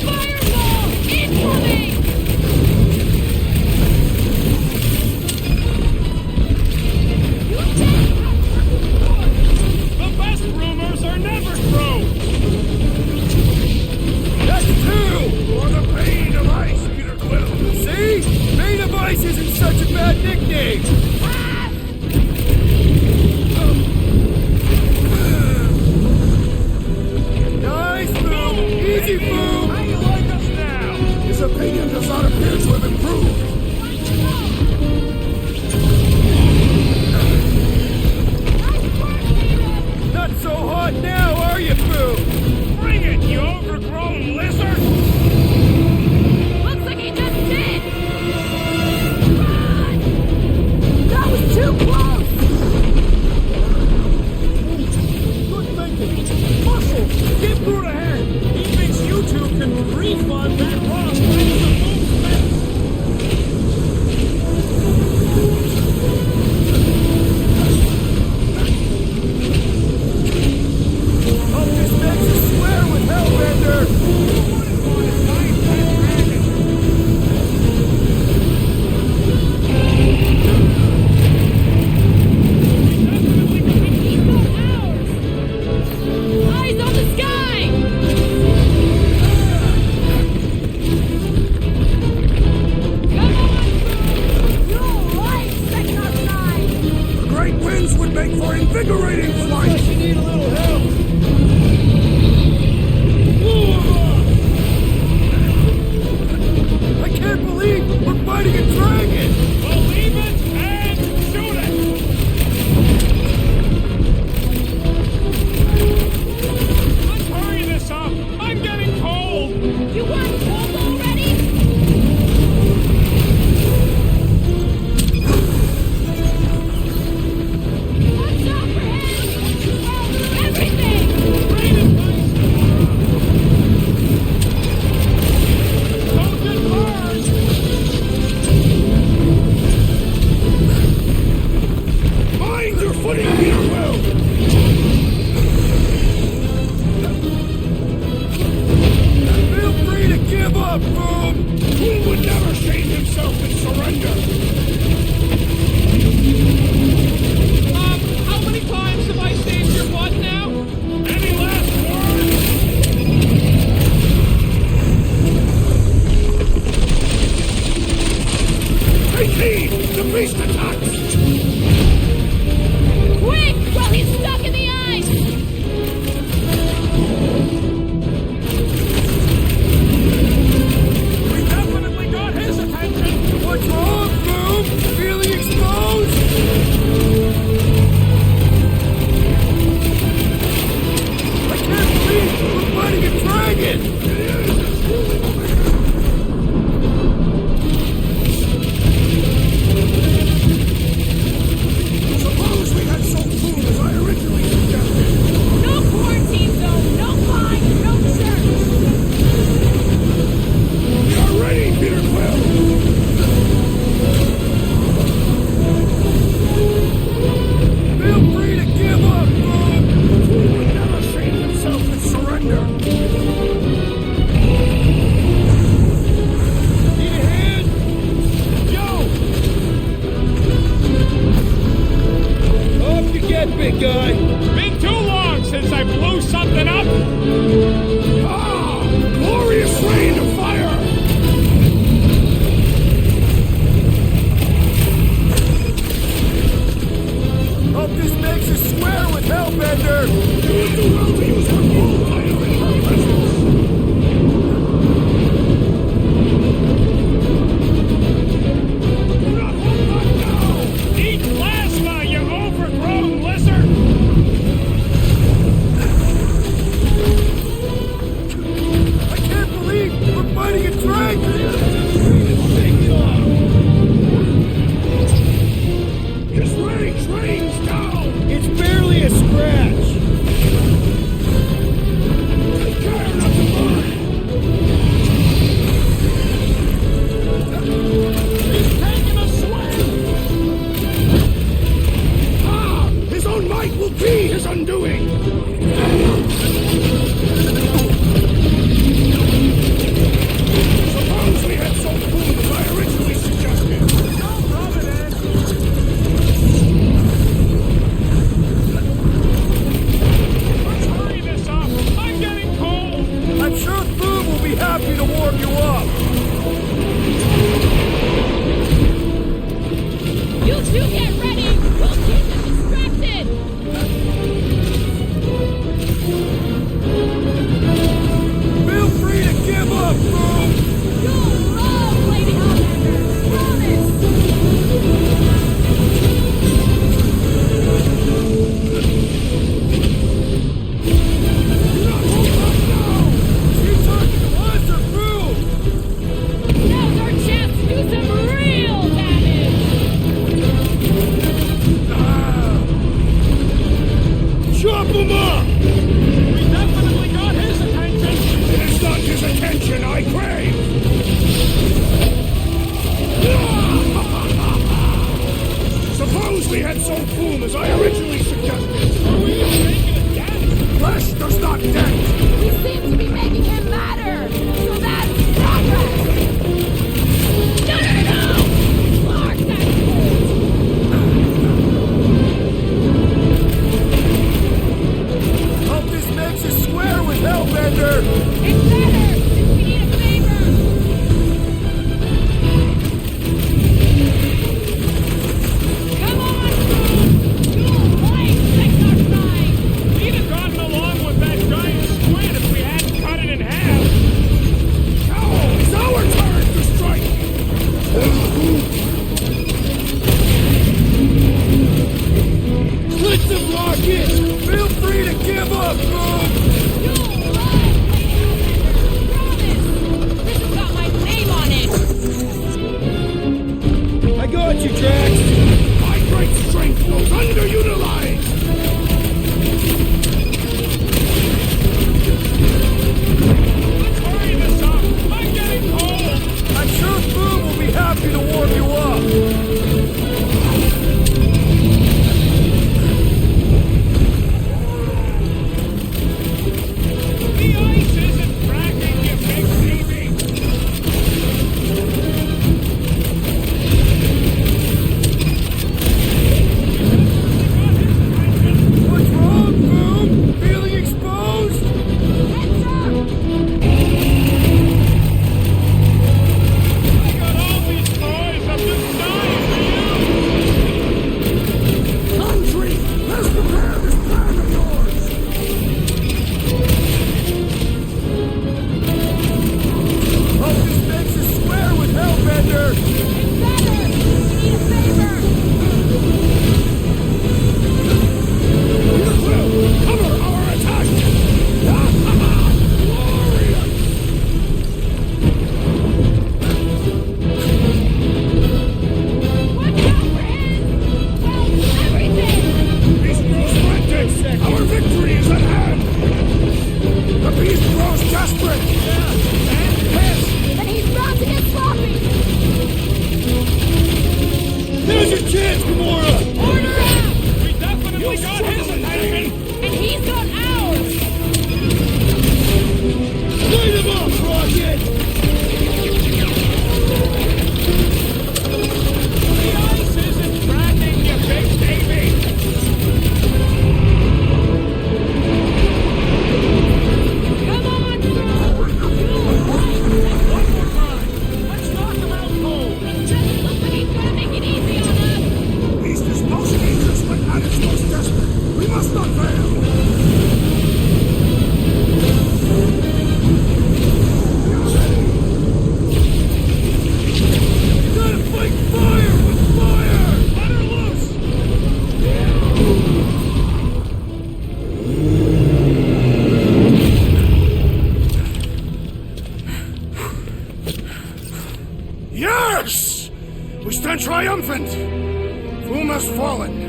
Fireball! Incoming! The best rumors are never true! That's two! For the pain of ice, Peter Quill. See? Bane of Ice isn't such a bad nickname! Nice move! Easy move! How you like us now? His opinion does not appear to have improved. Not so hot now, are you, Boo? Bring it, you overgrown lizard! Looks like he just did! Run! That was too close! Good thinking! Muscle! Give Groot a hand! He thinks you two can refund that wrong place of movement! Hope this makes you swear with Hellbender! Eyes on the sky! Come on! You're right, Sector 9! The great winds would make for invigorating flight. You need a little help! I can't believe we're fighting a dragon! Believe it and shoot it! footing, Peter Quill! Feel free to give up, Boom! Quill would never shame himself and surrender! How many times have I saved your butt now? Any last words? Take heed! The beast attacks! Quick! While he's stuck in the ice! We definitely got his attention! What's wrong, Boom? Feeling exposed? I can't believe we're fighting a dragon! Suppose we had so food as I originally suggested! No quarantine zone! No fine! No church! We are ready, Peter Quill! Feel free to give up, Boom! Quill would never shame himself and surrender! Need a hand? Yo! Up you get, big guy! Been too long since I blew something up! Ah! Glorious rain of fire! Hope this makes us square with Hellbender! You would do well to use her full title in her presence! Do not hold back now! Eat plasma, you overgrown lizard! I can't believe we're fighting a dragon! Take it off! His range rains down! It's barely a scratch! Take care not to burn! He's taking a swing! Ah! His own might will be his undoing! Suppose we had some food as I originally suggested! Let's hurry this up! I'm getting cold! I'm sure Boom will be happy to warm you up! You two get ready! We'll keep them distracted! Feel free to give up, Boom! You'll love Lady Hellbender! Promise! Do not hold back now! You talking to us or Boom? Now's our chance to do some real damage! Chop him up! We definitely got his attention! It is not his attention I crave! Suppose we had some food as I originally suggested! Are we making it again? Flesh does not dent! We seem to be making him madder! So that's progress! No! Clark, that's cold! Hope this makes us square with Hellbender! It's better! Since we need a favor! Come on, Groot! You'll like Sector 9! We'd have gotten along with that giant squid if we hadn't come We got his attention! And he's got ours! Light him up, Rocket! The ice isn't cracking, you big baby! Come on, One more time! Let's knock him out cold! just look like he's gonna make it easy on us! East is most dangerous when at its most desperate. We must not fail. You gotta fight fire with fire! Let her loose! Yes! We stand triumphant. Foom has fallen.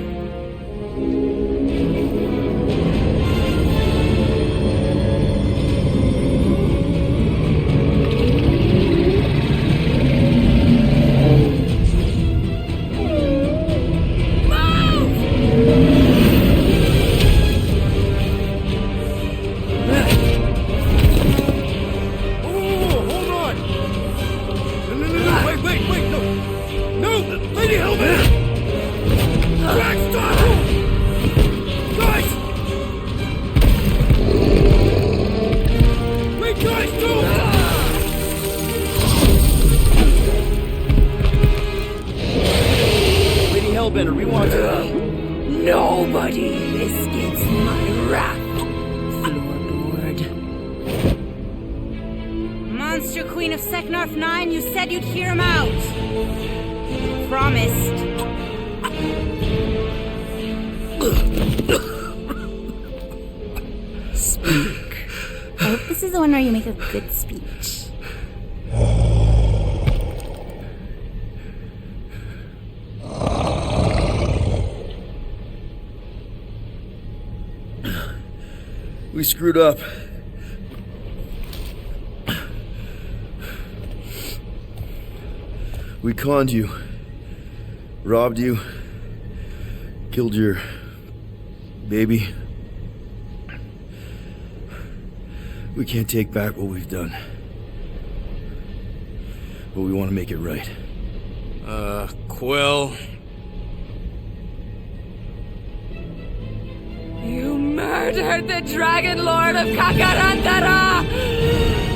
Oh, hold on! No, wait, no! No! Lady Helmet! Drax, stop! Guys! Wait, guys, don't! Lady Hellbender, we want to... Nobody escapes my wrath, floorboard. Monster Queen of Seknarf 9, you said you'd hear him out. You promised. Speak. I hope this is the one where you make a good speech. We screwed up. We conned you. Robbed you. Killed your... baby. We can't take back what we've done. But we want to make it right. Quill. You murdered the Dragon Lord of Kakarandara!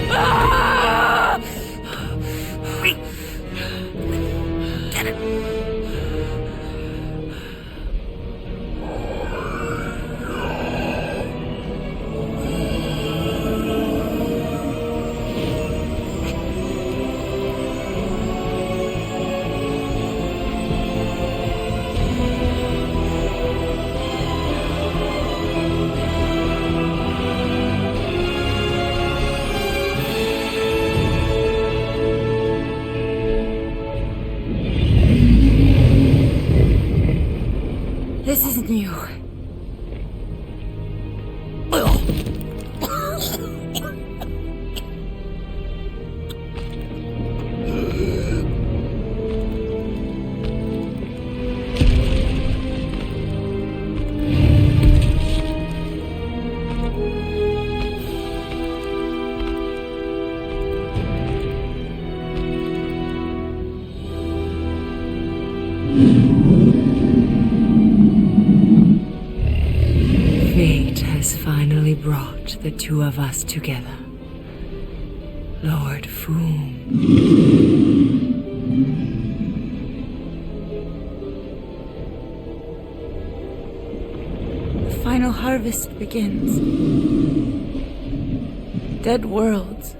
Ah! This isn't you. Fate has finally brought the two of us together. Lord Foom. The final harvest begins. Dead worlds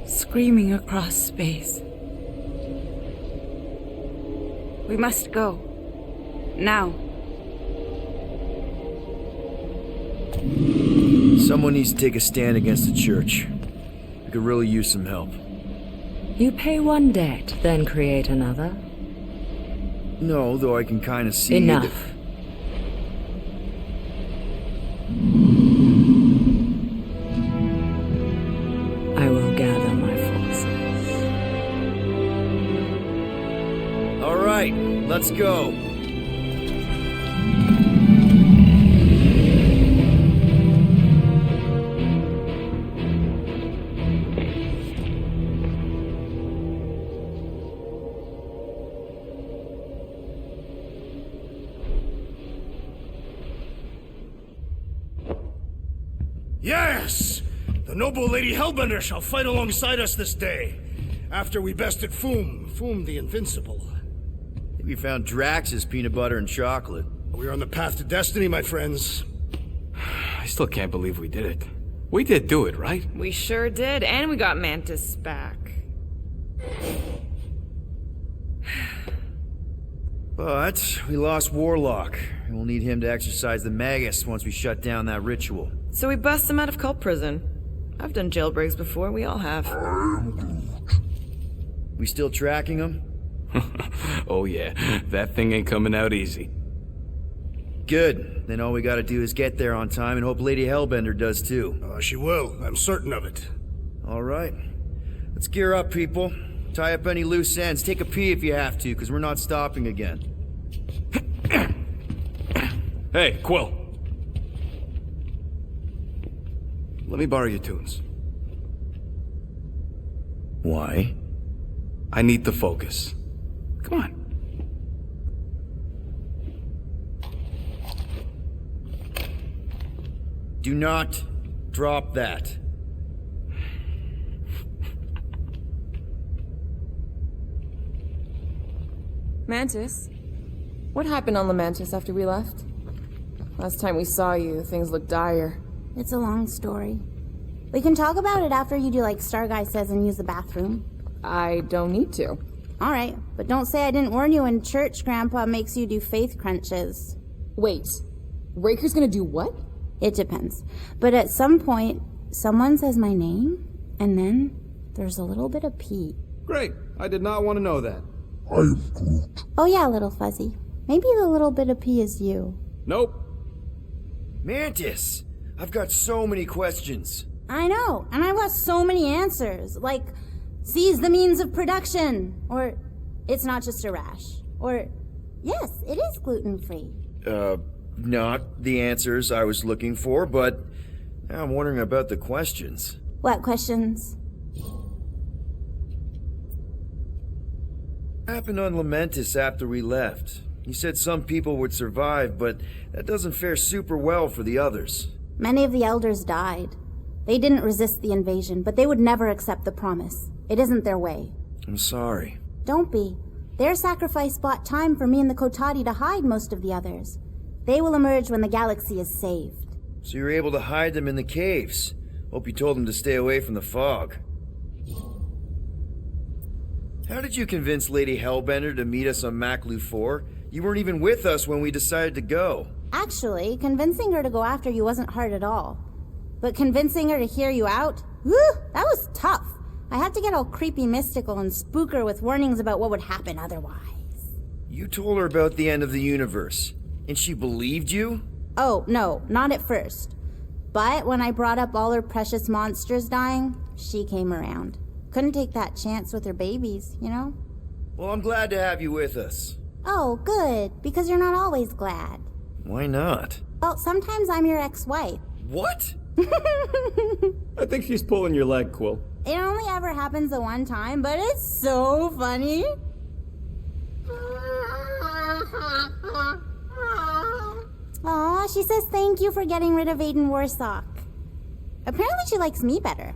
screaming across space. We must go. Now. Someone needs to take a stand against the church. We could really use some help. You pay one debt, then create another. No, though I can kind of see... Enough. I will gather my forces. All right, let's go. Yes! The noble Lady Hellbender shall fight alongside us this day, after we bested Foom the Invincible. I think we found Drax's peanut butter and chocolate. We are on the path to destiny, my friends. I still can't believe we did it. We did do it, right? We sure did, and we got Mantis back. But we lost Warlock, and we'll need him to exercise the Magus once we shut down that ritual. So we bust him out of cult prison. I've done jailbreaks before, we all have. We still tracking him? Oh yeah, that thing ain't coming out easy. Good. Then all we gotta do is get there on time and hope Lady Hellbender does too. She will. I'm certain of it. All right. Let's gear up, people. Tie up any loose ends. Take a pee if you have to, because we're not stopping again. Hey, Quill. Let me borrow your tunes. Why? I need to focus. Come on. Do not drop that. Mantis? What happened on Lamentis after we left? Last time we saw you, things looked dire. It's a long story. We can talk about it after you do like Starguy says and use the bathroom. I don't need to. Alright, but don't say I didn't warn you when church Grandpa makes you do faith crunches. Wait, Raker's gonna do what? It depends. But at some point, someone says my name, and then there's a little bit of pee. Great. I did not want to know that. I am Groot. Oh yeah, little fuzzy. Maybe the little bit of pee is you. Nope. Mantis! I've got so many questions. I know, and I want so many answers. Like, seize the means of production. Or, it's not just a rash. Or, yes, it is gluten-free. Not the answers I was looking for, but now I'm wondering about the questions. What questions? What happened on Lamentis after we left? You said some people would survive, but that doesn't fare super well for the others. Many of the elders died. They didn't resist the invasion, but they would never accept the promise. It isn't their way. I'm sorry. Don't be. Their sacrifice bought time for me and the Kotati to hide most of the others. They will emerge when the galaxy is saved. So you were able to hide them in the caves. Hope you told them to stay away from the fog. How did you convince Lady Hellbender to meet us on Maklu 4? You weren't even with us when we decided to go. Actually, convincing her to go after you wasn't hard at all. But convincing her to hear you out? Whew, that was tough. I had to get all creepy mystical and spook her with warnings about what would happen otherwise. You told her about the end of the universe, and she believed you? Oh, no, not at first. But when I brought up all her precious monsters dying, she came around. Couldn't take that chance with her babies, you know? Well, I'm glad to have you with us. Oh, good, because you're not always glad. Why not? Well, sometimes I'm your ex-wife. What? I think she's pulling your leg, Quill. It only ever happens the one time, but it's so funny. Aw, she says thank you for getting rid of Aiden Warsock. Apparently she likes me better.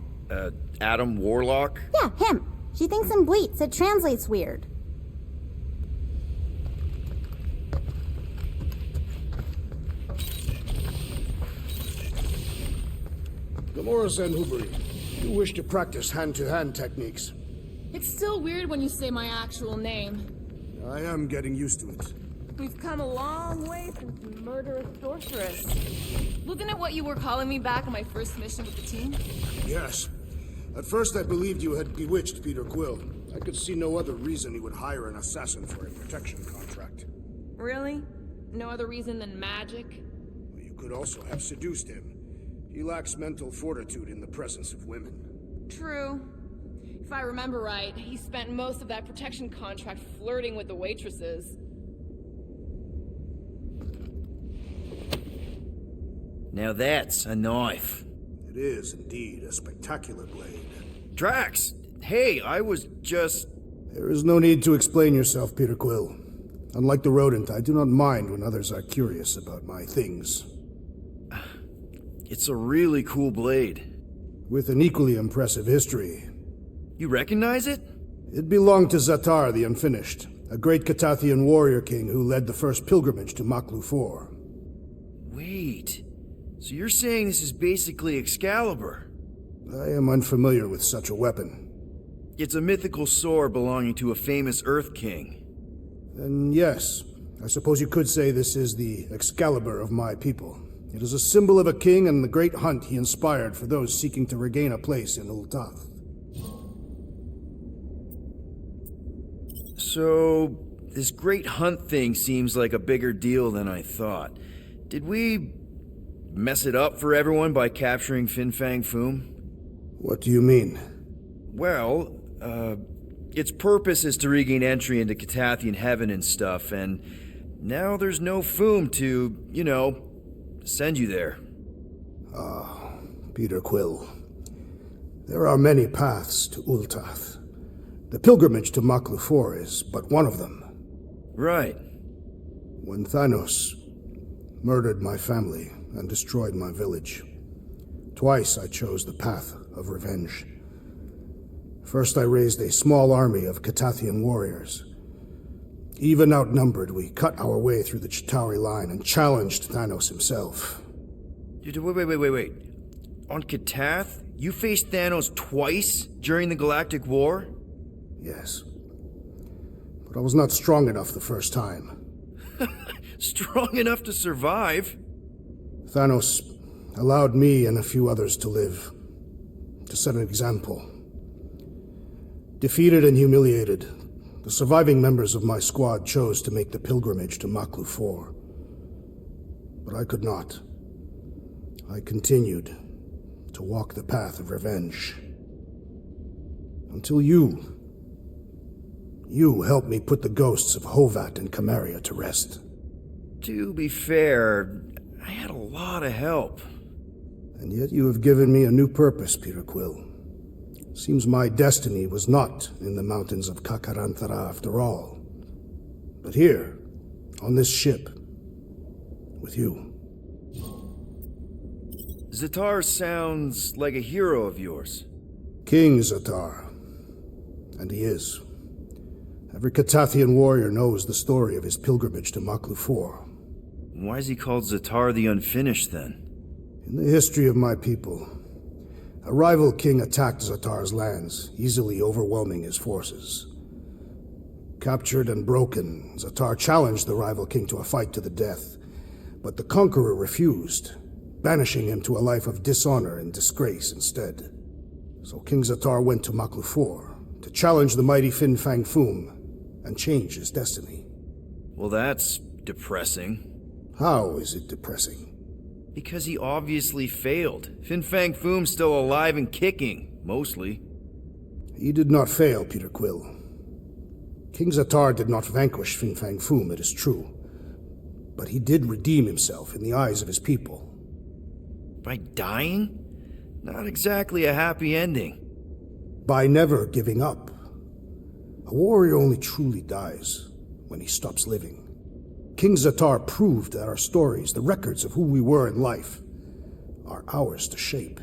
Adam Warlock? Yeah, him. She thinks him bleats. It translates weird. Gamora Zenhubri, you wish to practice hand-to-hand techniques. It's still weird when you say my actual name. I am getting used to it. We've come a long way since murderous sorceress. Wasn't it what you were calling me back on my first mission with the team? Yes. At first I believed you had bewitched Peter Quill. I could see no other reason he would hire an assassin for a protection contract. Really? No other reason than magic? You could also have seduced him. He lacks mental fortitude in the presence of women. True. If I remember right, he spent most of that protection contract flirting with the waitresses. Now that's a knife. It is indeed a spectacular blade. Drax! Hey, I was just... There is no need to explain yourself, Peter Quill. Unlike the rodent, I do not mind when others are curious about my things. It's a really cool blade. With an equally impressive history. You recognize it? It belonged to Zatar the Unfinished, a great Catathian warrior king who led the first pilgrimage to Maklu 4. Wait, so you're saying this is basically Excalibur? I am unfamiliar with such a weapon. It's a mythical sword belonging to a famous Earth King. Then yes, I suppose you could say this is the Excalibur of my people. It is a symbol of a king and the great hunt he inspired for those seeking to regain a place in Ul'Tath. So, this great hunt thing seems like a bigger deal than I thought. Did we mess it up for everyone by capturing Fin Fang Foom? What do you mean? Well, its purpose is to regain entry into Catathian heaven and stuff, and now there's no Foom to, send you there. Ah, Peter Quill. There are many paths to Ul'Tath. The pilgrimage to Maklu 4 is but one of them. Right. When Thanos murdered my family and destroyed my village, twice I chose the path of revenge. First I raised a small army of Catathian warriors. Even outnumbered, we cut our way through the Chitauri line and challenged Thanos himself. Wait. On Catath, you faced Thanos twice during the Galactic War? Yes. But I was not strong enough the first time. Strong enough to survive? Thanos allowed me and a few others to live, to set an example. Defeated and humiliated, the surviving members of my squad chose to make the pilgrimage to Maklu 4. But I could not. I continued to walk the path of revenge. Until you helped me put the ghosts of Hovat and Camaria to rest. To be fair, I had a lot of help. And yet you have given me a new purpose, Peter Quill. Seems my destiny was not in the mountains of Kakaranthara after all, but here, on this ship, with you. Zatar sounds like a hero of yours. King Zatar. And he is. Every Catathian warrior knows the story of his pilgrimage to Maklu 4. Why is he called Zatar the Unfinished, then? In the history of my people, a rival king attacked Zatar's lands, easily overwhelming his forces. Captured and broken, Zatar challenged the rival king to a fight to the death, but the conqueror refused, banishing him to a life of dishonor and disgrace instead. So King Zatar went to Maklu 4 to challenge the mighty Fin Fang Foom and change his destiny. Well, that's depressing. How is it depressing? Because he obviously failed. Fin Fang Foom's still alive and kicking, mostly. He did not fail, Peter Quill. King Zatar did not vanquish Fin Fang Foom, it is true. But he did redeem himself in the eyes of his people. By dying? Not exactly a happy ending. By never giving up. A warrior only truly dies when he stops living. King Zatar proved that our stories, the records of who we were in life, are ours to shape.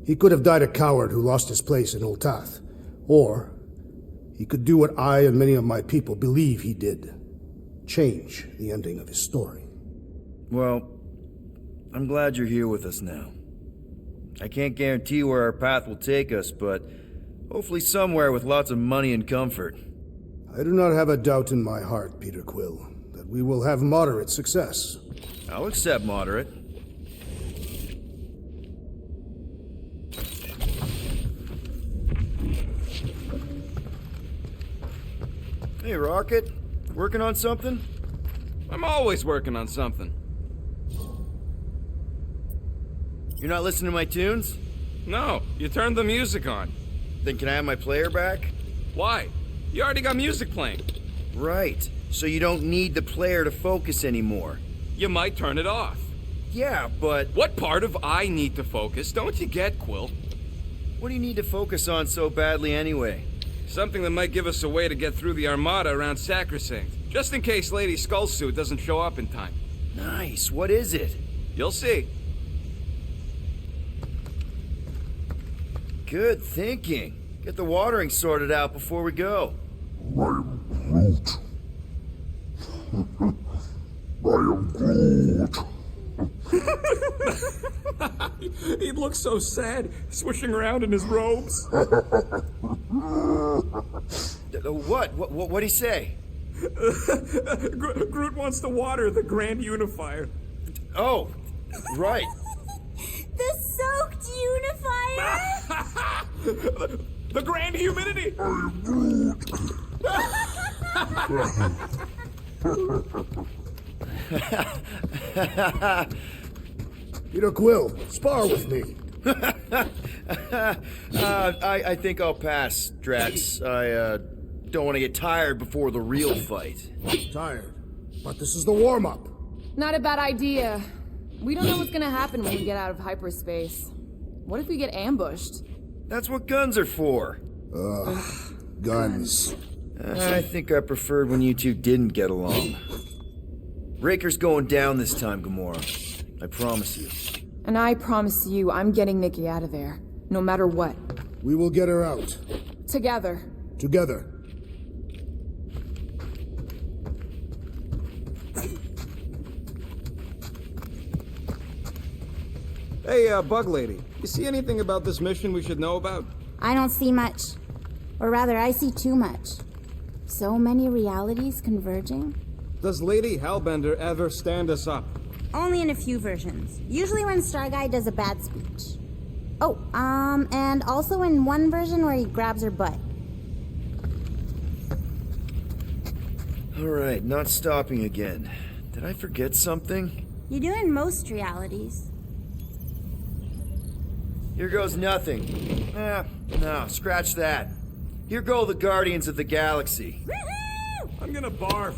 He could have died a coward who lost his place in Ul'Tath, or he could do what I and many of my people believe he did, change the ending of his story. Well, I'm glad you're here with us now. I can't guarantee where our path will take us, but hopefully somewhere with lots of money and comfort. I do not have a doubt in my heart, Peter Quill, that we will have moderate success. I'll accept moderate. Hey, Rocket. Working on something? I'm always working on something. You're not listening to my tunes? No, you turned the music on. Then can I have my player back? Why? You already got music playing. Right, so you don't need the player to focus anymore. You might turn it off. Yeah, but... What part of I need to focus don't you get, Quill? What do you need to focus on so badly anyway? Something that might give us a way to get through the Armada around Sacrosanct, just in case Lady Skullsuit doesn't show up in time. Nice, what is it? You'll see. Good thinking. Get the watering sorted out before we go. I am Groot. He looks so sad, swishing around in his robes. What'd he say? Groot wants to water the Grand Unifier. Oh, right. The soaked unifier? The Grand Humidity! Peter Quill, spar with me. I think I'll pass, Drax. I don't want to get tired before the real fight. Tired, but this is the warm-up. Not a bad idea. We don't know what's gonna happen when we get out of hyperspace. What if we get ambushed? That's what guns are for. Guns. I think I preferred when you two didn't get along. Raker's going down this time, Gamora. I promise you. And I promise you, I'm getting Nikki out of there. No matter what. We will get her out. Together. Together. Hey, Bug Lady, you see anything about this mission we should know about? I don't see much. Or rather, I see too much. So many realities converging. Does Lady Hellbender ever stand us up? Only in a few versions. Usually when Star Guy does a bad speech. Oh, and also in one version where he grabs her butt. Alright, not stopping again. Did I forget something? You do in most realities. Here goes nothing. No, scratch that. Here go the Guardians of the Galaxy. I'm gonna barf.